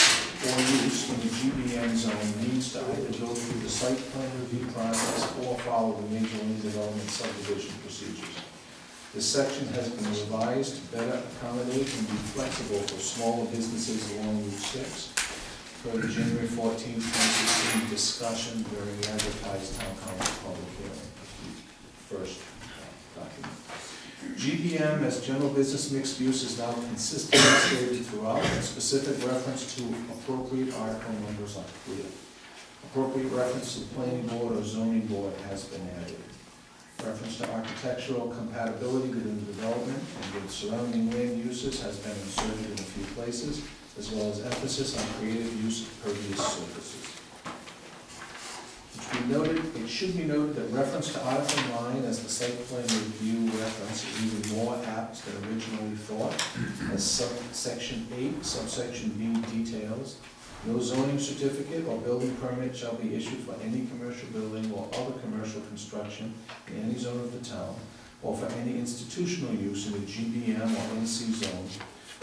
or use in the GBN zone needs to either go through the site plan review process or follow the major land development subdivision procedures. This section has been revised to better accommodate and be flexible for smaller businesses along Route 6 per the January 14, 2016 discussion during the advertised town council public hearing. First document. GBM as general business mixed use is now consistently stated throughout, and specific reference to appropriate article numbers are clear. Appropriate reference to the planning board or zoning board has been added. Reference to architectural compatibility within the development and with surrounding land uses has been inserted in a few places, as well as emphasis on creative use of pervious surfaces. It should be noted that reference to Article 9 as the site plan review reference is even more apt than originally thought, as Section 8, subsection B details, no zoning certificate or building permit shall be issued for any commercial building or other commercial construction in any zone of the town, or for any institutional use in the GBM or NC zone,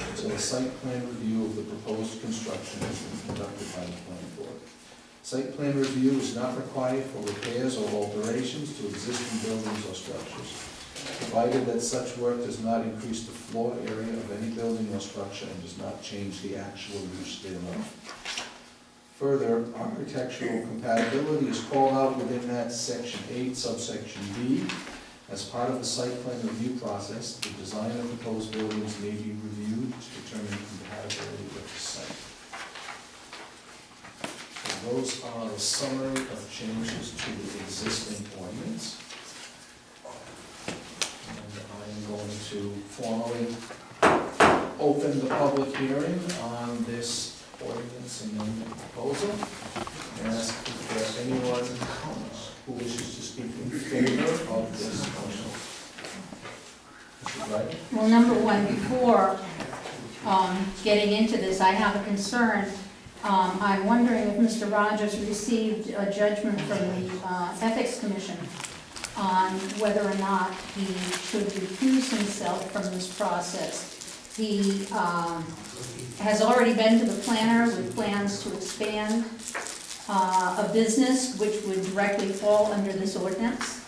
until a site plan review of the proposed construction has been conducted by the planning board. Site plan review is not required for repairs or alterations to existing buildings or structures, provided that such work does not increase the floor area of any building or structure and does not change the actual use thereof. Further, architectural compatibility is called out within that Section 8, subsection B. As part of the site plan review process, the design of proposed buildings may be reviewed to determine compatibility with the site. So those are a summary of changes to the existing ordinance. And I'm going to formally open the public hearing on this ordinance amendment proposal and ask if there anyone who wishes to speak in favor of this motion. Mr. Wright? Well, number one, before getting into this, I have a concern. I'm wondering if Mr. Rogers received a judgment from the Ethics Commission on whether or not he should recuse himself from this process. He has already been to the planner with plans to expand a business which would directly fall under this ordinance.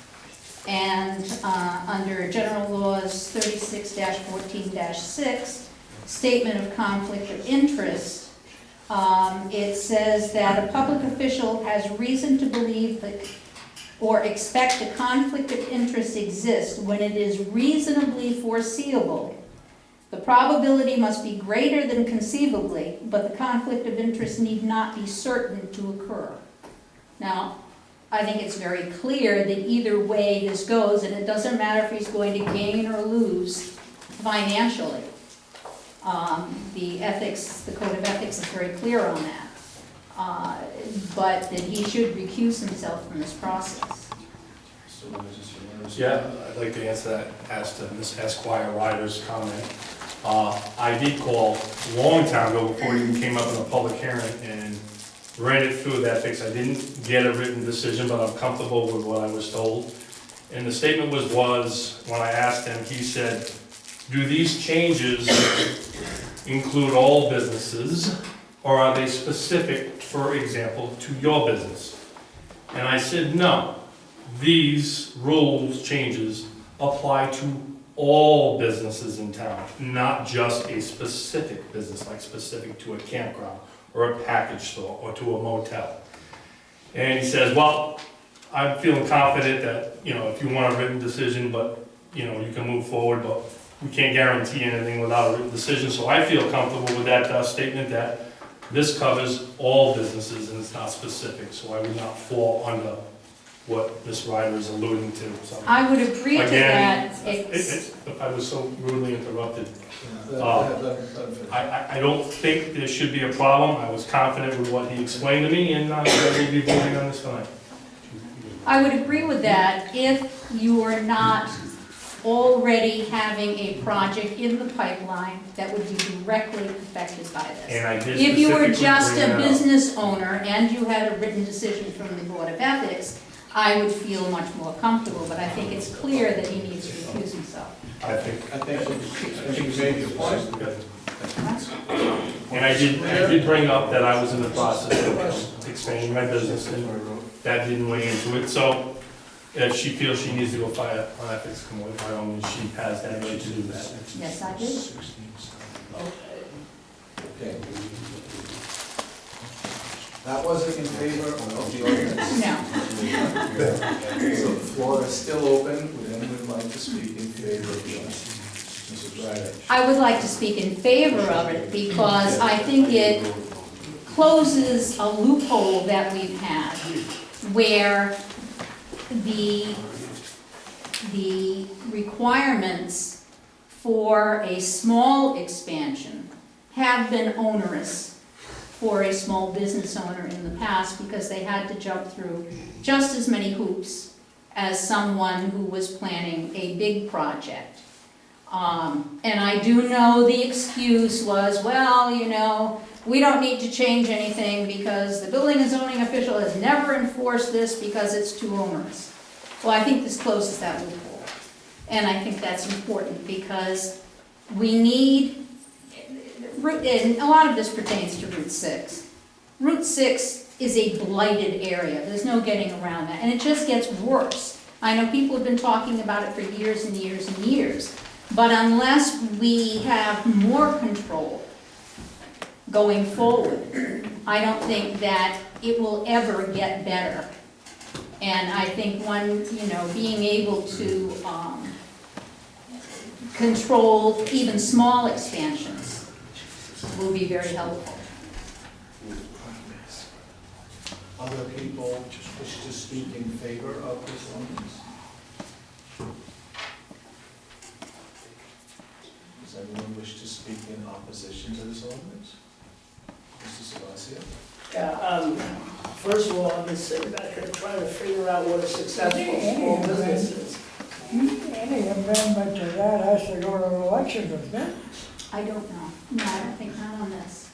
And under General Laws 36-14-6, Statement of Conflict of Interest, it says that a public official has reason to believe that or expect a conflict of interest exists when it is reasonably foreseeable. The probability must be greater than conceivably, but the conflict of interest need not be certain to occur. Now, I think it's very clear that either way this goes, and it doesn't matter if he's going to gain or lose financially. The Code of Ethics is very clear on that. But that he should recuse himself from this process. So what is this, you wanna respond? Yeah, I'd like to answer that as to Ms. Esquire Ryder's comment. I did call a long time ago before it even came up in a public hearing and ran it through that fix. I didn't get a written decision, but I'm comfortable with what I was told. And the statement was when I asked him, he said, do these changes include all businesses, or are they specific, for example, to your business? And I said, no, these rules changes apply to all businesses in town, not just a specific business, like specific to a campground or a package store or to a motel. And he says, well, I'm feeling confident that, if you want a written decision, but, you can move forward, but we can't guarantee anything without a written decision. So I feel comfortable with that statement that this covers all businesses and it's not specific, so I would not fall under what Ms. Ryder is alluding to. So, I would agree to again, that. if I was so rudely interrupted, Let him finish. I don't think there should be a problem. I was confident with what he explained to me, and I will be voting on this tonight. I would agree with that if you are not already having a project in the pipeline that would be directly affected by this. And I did If you were specifically just bring a that up. business owner and you had a written decision from the Board of Ethics, I would feel much more comfortable, but I think it's clear that he needs to recuse himself. I think I think you made your point. And I did bring up that I was in the process of expanding my business, and that didn't weigh into it. So if she feels she needs to go file an ethics complaint, by all means, she has that right to do that. Yes, I do. Okay. That wasn't in favor of the ordinance? No. So the floor is still open. Would anyone like to speak in favor of the ordinance? Mrs. Ryder? I would like to speak in favor of it because I think it closes a loophole that we've had where the requirements for a small expansion have been onerous for a small business owner in the past because they had to jump through just as many hoops as someone who was planning a big project. And I do know the excuse was, well, we don't need to change anything because the building and zoning official has never enforced this because it's too onerous. Well, I think this closes that loophole. And I think that's important because we need, and a lot of this pertains to Route 6. Route 6 is a blighted area. There's no getting around that. And it just gets worse. I know people have been talking about it for years and years and years. But unless we have more control going forward, I don't think that it will ever get better. And I think being able to control even small expansions will be very helpful. Other people wish to speak in favor of this ordinance? Does anyone wish to speak in opposition to this ordinance? Mr. Sabathia? Yeah, first of all, I've been sitting back here trying to figure out what a successful small business is. Any amendment to that has to go to an election, doesn't it? I don't know. No, I don't think not on this.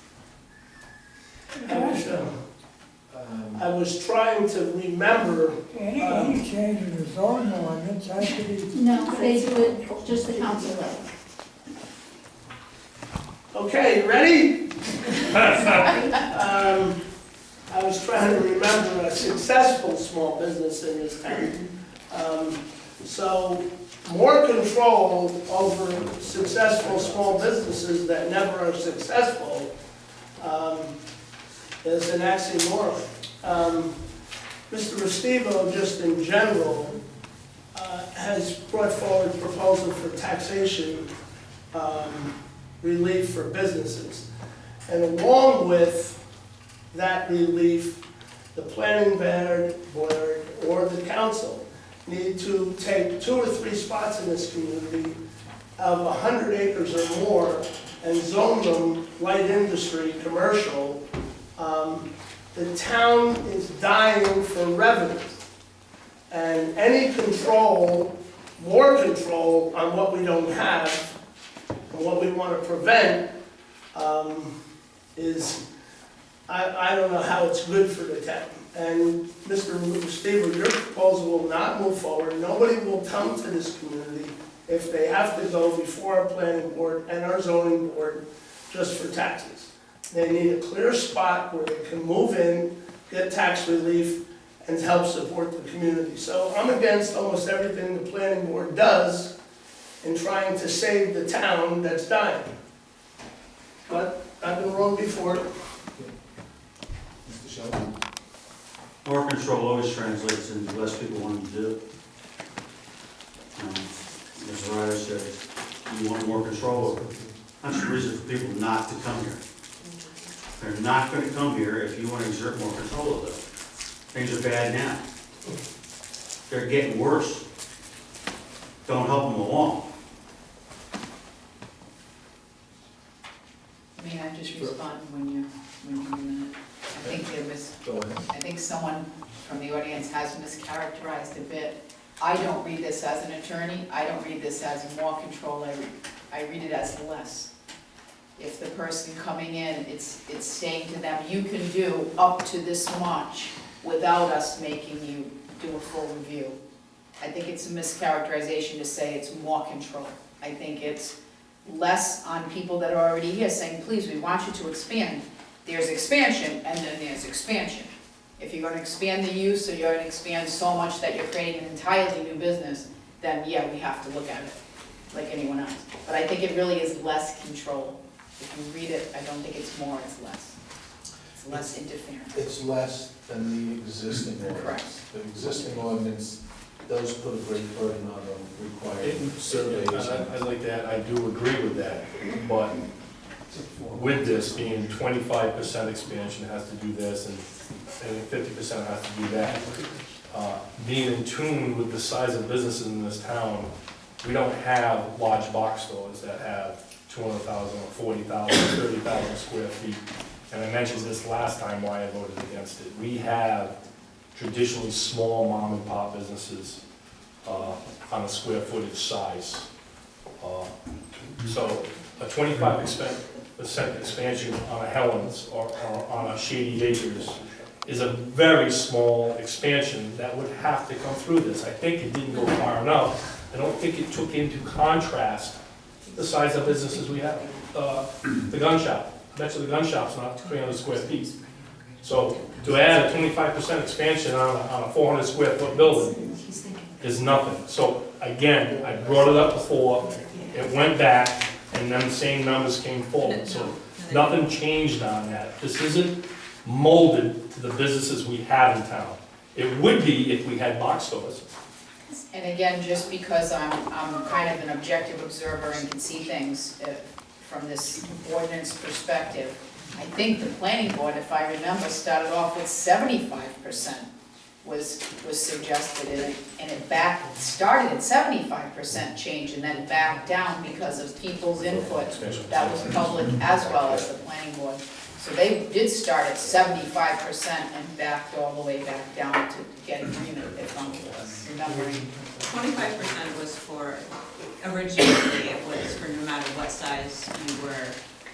I was trying to remember, Any change in the zoning ordinance has to be. No, they do it just the council level. okay, you ready? I was trying to remember a successful small business in this town. So more control over successful small businesses that never are successful is an oxymoron. Mr. Restivo, just in general, has brought forward a proposal for taxation relief for businesses. And along with that relief, the planning board or the council need to take 2 or 3 spots in this community of 100 acres or more and zone them light industry, commercial. The town is dying for revenue. And any control, more control on what we don't have and what we want to prevent I don't know how it's good for the town. And Mr. Steve, your proposal will not move forward. Nobody will come to this community if they have to go before our planning board and our zoning board just for taxes. They need a clear spot where they can move in, get tax relief, and help support the community. So I'm against almost everything the planning board does in trying to save the town that's dying. But I've been wrong before. Mr. Sheldon? More control always translates into less people wanting to do it. As Ryder says, you want more control over it. That's the reason for people not to come here. They're not going to come here if you want to exert more control of them. Things are bad now. They're getting worse. Don't help them along. May I just respond when you I think someone from the audience has mischaracterized a bit. I don't read this as an attorney. I don't read this as more control. I read it as less. If the person coming in, it's saying to them, you can do up to this much without us making you do a full review. I think it's a mischaracterization to say it's more control. I think it's less on people that are already here saying, please, we want you to expand. There's expansion, and then there's expansion. If you're gonna expand the use, or you're gonna expand so much that you're creating an entirely new business, then yeah, we have to look at it like anyone else. But I think it really is less control. If you read it, I don't think it's more, it's less. It's less interference. It's less than the existing ordinance. Correct. The existing ordinance does put a great burden on them, requiring surveys. I'd like to add, I do agree with that, but with this being 25% expansion has to do this, and 50% has to do that. Being in tune with the size of businesses in this town, we don't have large box stores that have 200,000 or 40,000, 30,000 square feet. And I mentioned this last time why I voted against it. We have traditionally small mom and pop businesses on a square footage size. So a 25% expansion on a Helen's or on a Shady Acres is a very small expansion that would have to come through this. I think it didn't go far enough. I don't think it took into contrast the size of businesses we have. The gun shop, I bet you the gun shop's not 300 square feet. So to add a 25% expansion on a 400 square foot building is nothing. So again, I brought it up before, it went back, and then the same numbers came forward. So nothing changed on that. This isn't molded to the businesses we have in town. It would be if we had box stores. And again, just because I'm kind of an objective observer and can see things from this ordinance perspective, I think the planning board, if I remember, started off with 75% was suggested in it, and it started at 75% change and then backed down because of people's input that was public as well as the planning board. So they did start at 75% and backed all the way back down to get agreement, if I'm remembering. 25% was for, originally it was for no matter what size you were,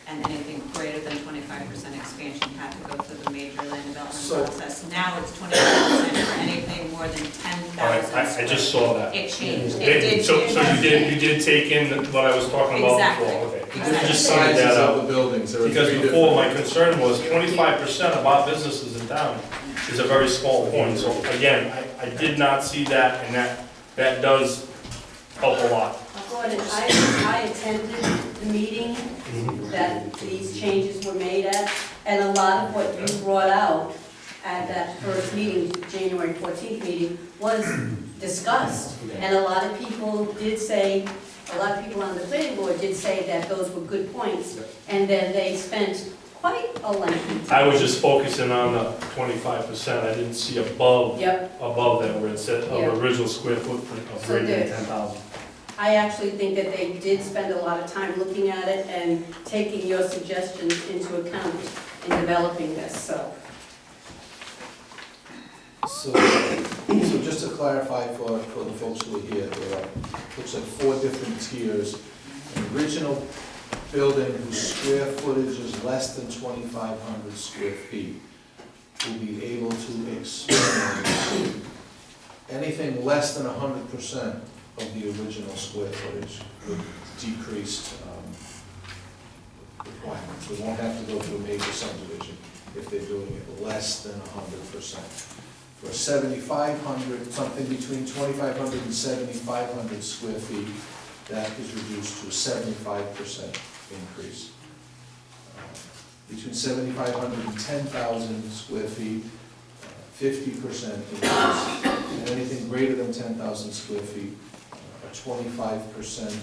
and anything greater than 25% expansion had to go through the major land development process. Now it's 25% for anything more than 10,000. I just saw that. It changed. It did So change. you did take in what I was talking about Exactly. before? Okay. Exactly. You just cited that Sizes out. of the buildings. There are Because three before, my different- concern was 25% of our businesses in town is a very small point. So again, I did not see that, and that that does help a lot. Gordon, I attended the meeting that these changes were made at, and a lot of what you brought out at that first meeting, January 14th meeting, was discussed. And a lot of people did say, a lot of people on the planning board did say that those were good points, and then they spent quite a lengthy time. I was just focusing on the 25%, I didn't see above Yep, that where it said Yeah. of original square footprint of So greater than there- 10,000. I actually think that they did spend a lot of time looking at it and taking your suggestions into account in developing this, so. So just to clarify for the folks who are here, there are, looks like 4 different tiers. An original building whose square footage is less than 2,500 square feet will be able to expand anything less than 100% of the original square footage with decreased requirements. We won't have to go through a major subdivision if they're doing it less than 100%. For 7,500, something between 2,500 and 7,500 square feet, that is reduced to a 75% increase. Between 7,500 and 10,000 square feet, 50% increase. And anything greater than 10,000 square feet, a 25%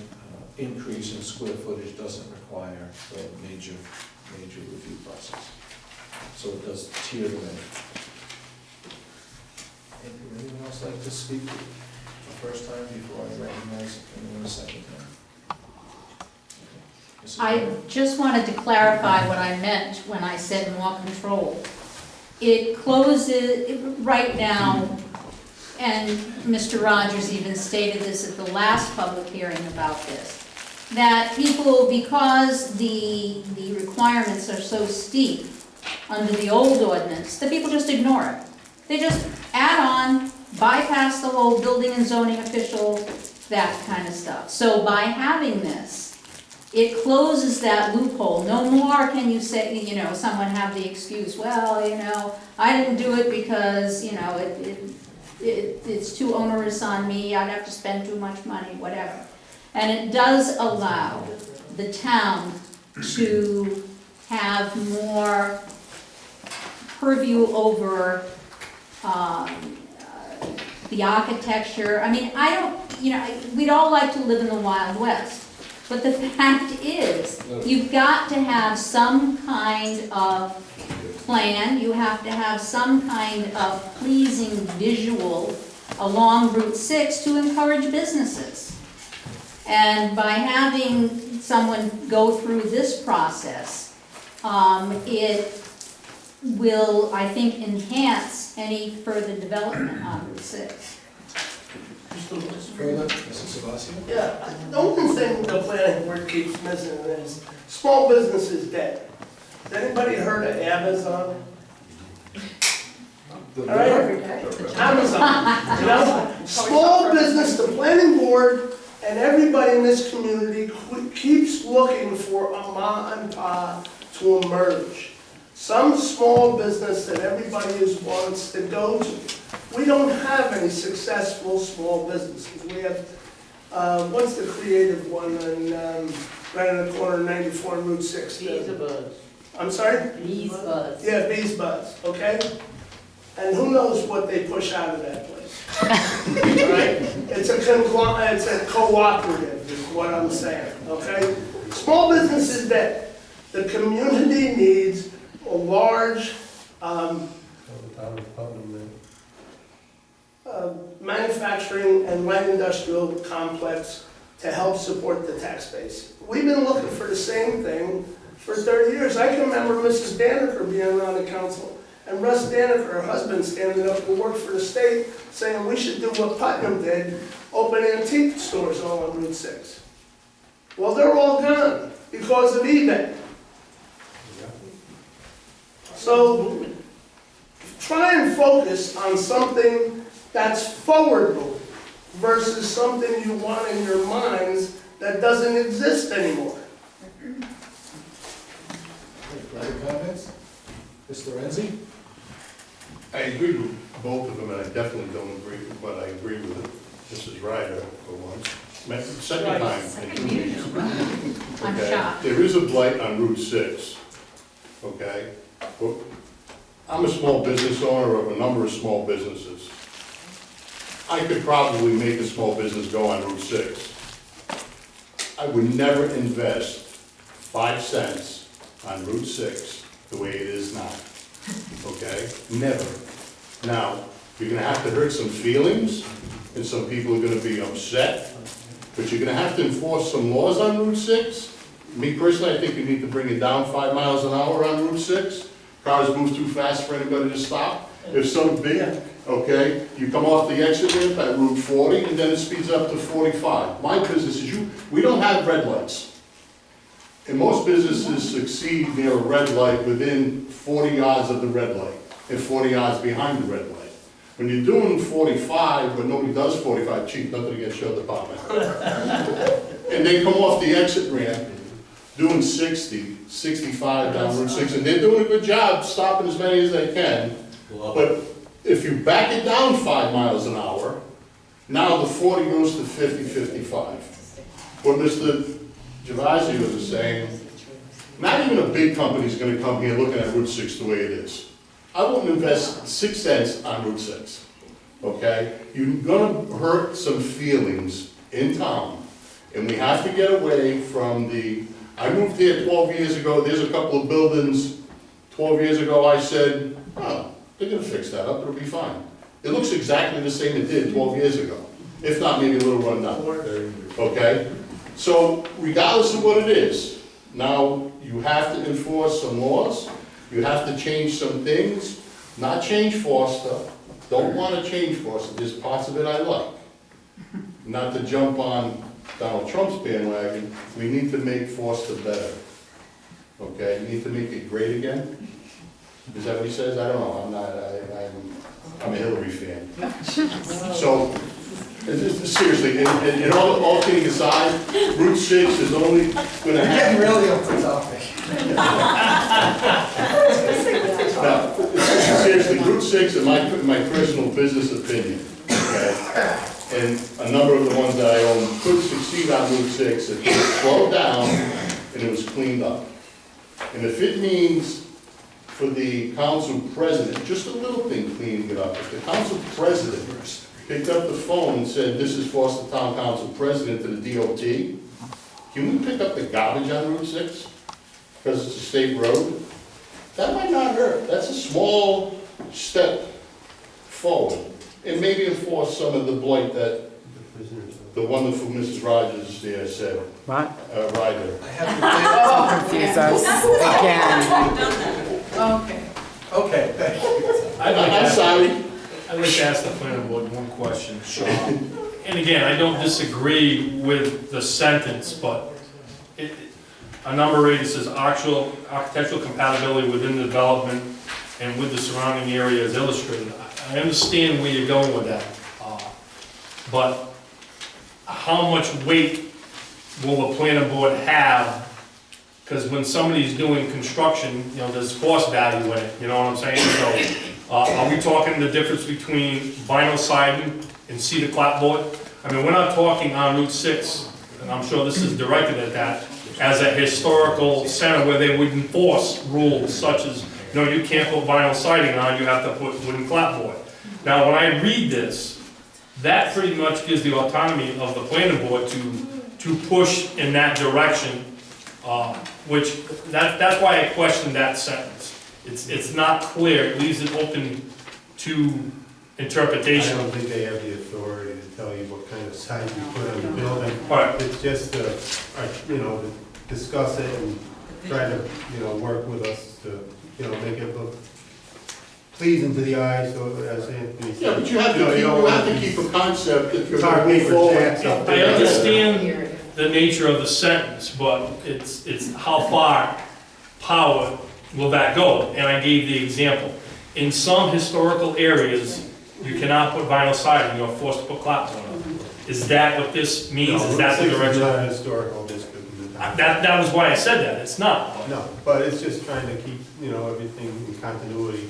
increase in square footage doesn't require a major review process. So it does tier them in. Anyone else like to speak the first time before I recognize anyone a second time? Okay. Mrs. I Miller? just wanted to clarify what I meant when I said more control. It closes, right now, and Mr. Rogers even stated this at the last public hearing about this, that people, because the requirements are so steep under the old ordinance, that people just ignore it. They just add on, bypass the whole building and zoning official, that kind of stuff. So by having this, it closes that loophole. No more can you say, you know, someone have the excuse, well, you know, I didn't do it because, you know, it's too onerous on me, I'd have to spend too much money, whatever. And it does allow the town to have more purview over the architecture. I mean, I don't, you know, we'd all like to live in the Wild West. But the fact is, you've got to have some kind of plan, you have to have some kind of pleasing visual along Route 6 to encourage businesses. And by having someone go through this process, it will, I think, enhance any further development on Route 6. Further, Mrs. Sebastian? Yeah, the only thing the planning board keeps missing is small business is dead. Has anybody heard of Amazon? All right, Amazon, you know, small business, the planning board and everybody in this community keeps looking for a mom and pop to emerge. Some small business that everybody wants to go to. We don't have any successful small businesses. We have, what's the creative one on, right on the corner of 94 and Route 6? Bees a buzz. I'm sorry? Bees buzz. Yeah, Bees Buzz, okay? And who knows what they push out of that place? All right? It's a cooperative, is what I'm saying, okay? Small business is dead. The community needs a large manufacturing and light industrial complex to help support the tax base. We've been looking for the same thing for 30 years. I can remember Mrs. Danaker being on the council and Russ Danaker, her husband, standing up to work for the state saying we should do what Putnam did, open antique stores all on Route 6. Well, they're all gone because of eBay. So try and focus on something that's forward-moving versus something you want in your minds that doesn't exist anymore. Any other comments? Mr. Renzi? I agree with both of them, and I definitely don't agree with what I agree with Mrs. Ryder for once. Second time. I'm Okay? shocked. There is a blight on Route 6, okay? Well, I'm a small business owner of a number of small businesses. I could probably make a small business go on Route 6. I would never invest 5 cents on Route 6 the way it is now, okay? Never. Now, you're gonna have to hurt some feelings, and some people are gonna be upset, but you're gonna have to enforce some laws on Route 6. Me personally, I think you need to bring it down 5 miles an hour on Route 6. Cars move too fast for anybody to stop. If so big, okay, you come off the exit ramp at Route 40, and then it speeds up to 45. My business is we don't have red lights. And most businesses succeed near a red light within 40 yards of the red light, and 40 yards behind the red light. When you're doing 45, but nobody does 45, chief, nothing against your department. And they come off the exit ramp, doing 60, 65 down Route 6, and they're doing a good job stopping as many as they can. But if you back it down 5 miles an hour, now the 40 goes to 50, 55. What Mr. Gervasio was saying, not even a big company's gonna come here looking at Route 6 the way it is. I wouldn't invest 6 cents on Route 6, okay? You're gonna hurt some feelings in town, and we have to get away from I moved here 12 years ago, there's a couple of buildings, 12 years ago I said, oh, they're gonna fix that up, it'll be fine. It looks exactly the same it did 12 years ago, if not maybe a little run down, okay? So regardless of what it is, now you have to enforce some laws, you have to change some things, not change Foster, don't want to change Foster, there's parts of it I like. Not to jump on Donald Trump's bandwagon, we need to make Foster better. Okay, we need to make it great again. Is that what he says? I don't know, I'm a Hillary fan. So, seriously, and all kidding aside, Route 6 is only gonna have. really off the topic. Now, seriously, Route 6, in my personal business opinion, okay, and a number of the ones that I own could succeed on Route 6 if it was slowed down and it was cleaned up. And if it means for the council president, just a little thing cleaning it up, if the council president picked up the phone and said, this is Foster Town Council President to the DOT, can we pick up the garbage on Route 6? Because it's a state road? That might not hurt. That's a small step forward. And maybe enforce some of the blight that the wonderful Mrs. Rogers there said. What? Ryder. I have to Confuse us again. Okay. Okay, thank you. I'm sorry. I'd like to ask the planning board one question. And again, I don't disagree with the sentence, but a number 8, it says architectural compatibility within the development and with the surrounding area is illustrated. I understand where you're going with that, but how much weight will the planning board have? Because when somebody's doing construction, you know, there's cost value in it, you know what I'm saying? So, are we talking the difference between vinyl siding and cedar clapboard? I mean, we're not talking on Route 6, and I'm sure this is directed at that, as a historical center where they would enforce rules such as, no, you can't put vinyl siding on, you have to put wooden clapboard. Now, when I read this, that pretty much gives the autonomy of the planning board to push in that direction, that's why I question that sentence. It's not clear, it leaves it open to interpretation. I don't think they have the authority to tell you what kind of sign you put on the building. Right. It's just to, you know, to discuss it and try to, you know, work with us to, you know, make it look pleasing to the eye, so as Anthony said. Yeah, but you have to keep a concept if you're It's hard going to paper move checks forward. up I there. understand the nature of the sentence, but it's how far power will that go? And I gave the example. In some historical areas, you cannot put vinyl siding, you're forced to put clapboard on. Is that what this means? Is that the direction? Not a historical district in the town. That was why I said that, it's not. No, but it's just trying to keep, you know, everything in continuity,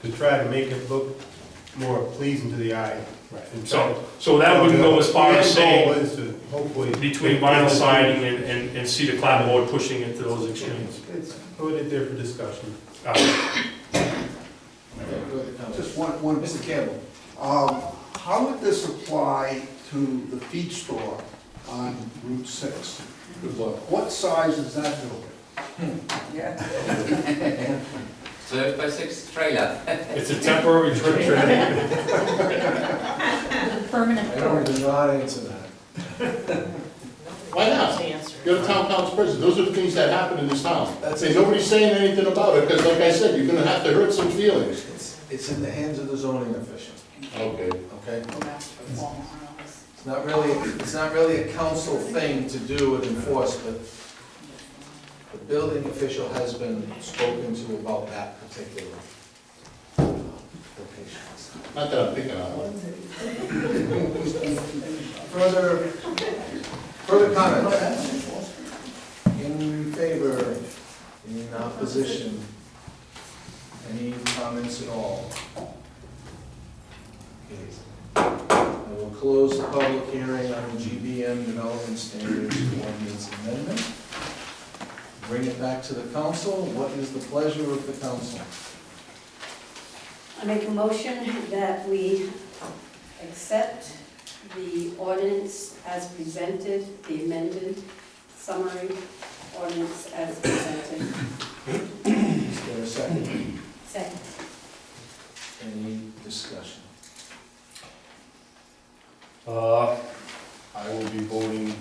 to try to make it look more pleasing to the eye. And So that wouldn't go as far as The end goal saying is to hopefully. between vinyl siding and cedar clapboard, pushing it to those extremes. It's put it there for discussion. Just one, Mr. Campbell? how would this apply to the feed store on Route 6? Good luck. What size is that building? Yeah. 12 by 6 trailer. It's a temporary trailer. Permanent. I don't even know how to answer that. Why not? You're the town council president, those are the things that happen in this town. Say, nobody's saying anything about it, because like I said, you're gonna have to hurt some feelings. It's in the hands of the zoning official, Okay. okay? It's not really a council thing to do and enforce, but the building official has been spoken to about that particular location. Not that I'm picking on Further comments? In favor, in opposition? Any comments at all? Okay. I will close the public hearing on the GBM Development Standards Ordinance Amendment. Bring it back to the council. What is the pleasure of the council? I make a motion that we accept the ordinance as presented, the amended summary ordinance as presented. Is there a second? Second. Any discussion? I will be voting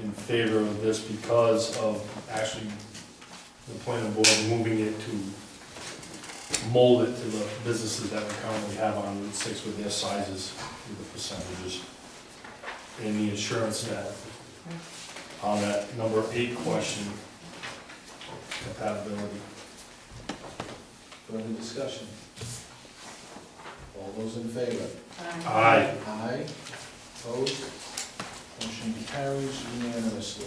in favor of this because of actually the planning board moving it to mold it to the businesses that we currently have on Route 6 with their sizes, with the percentages, and the insurance that, on that number 8 question, compatibility. Further discussion? All those in favor? Aye. Aye. Opposed? Motion carries unanimously.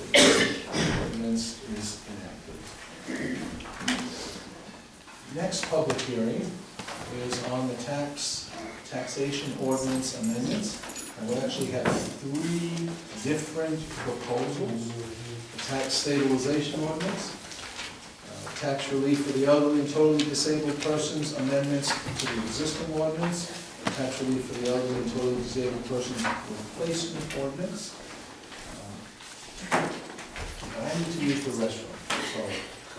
Ordinance is enacted. Next public hearing is on the taxation ordinance amendments. And we actually have 3 different proposals. The tax stabilization ordinance, tax relief for the elderly and totally disabled persons, amendments to the existing ordinance, tax relief for the elderly and totally disabled persons replacement ordinance. I need to use the restroom, so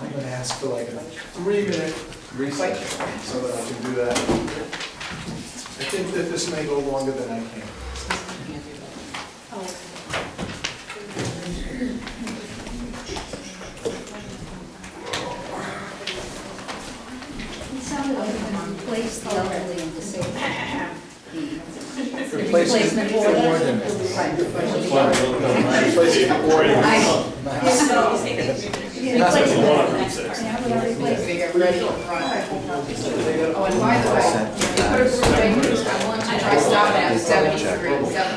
I'm gonna ask for like a 3-minute recess so that I can do that. I think that this may go longer than I can. It sounded like we replaced the elderly and disabled. Replacement ordinance. Right. Replacement ordinance. Get ready to run. Oh, and by the way, you could have proved I want to try stopping at 70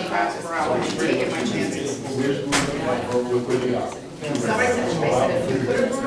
miles per hour and taking my chances. Somebody said, if you could have proved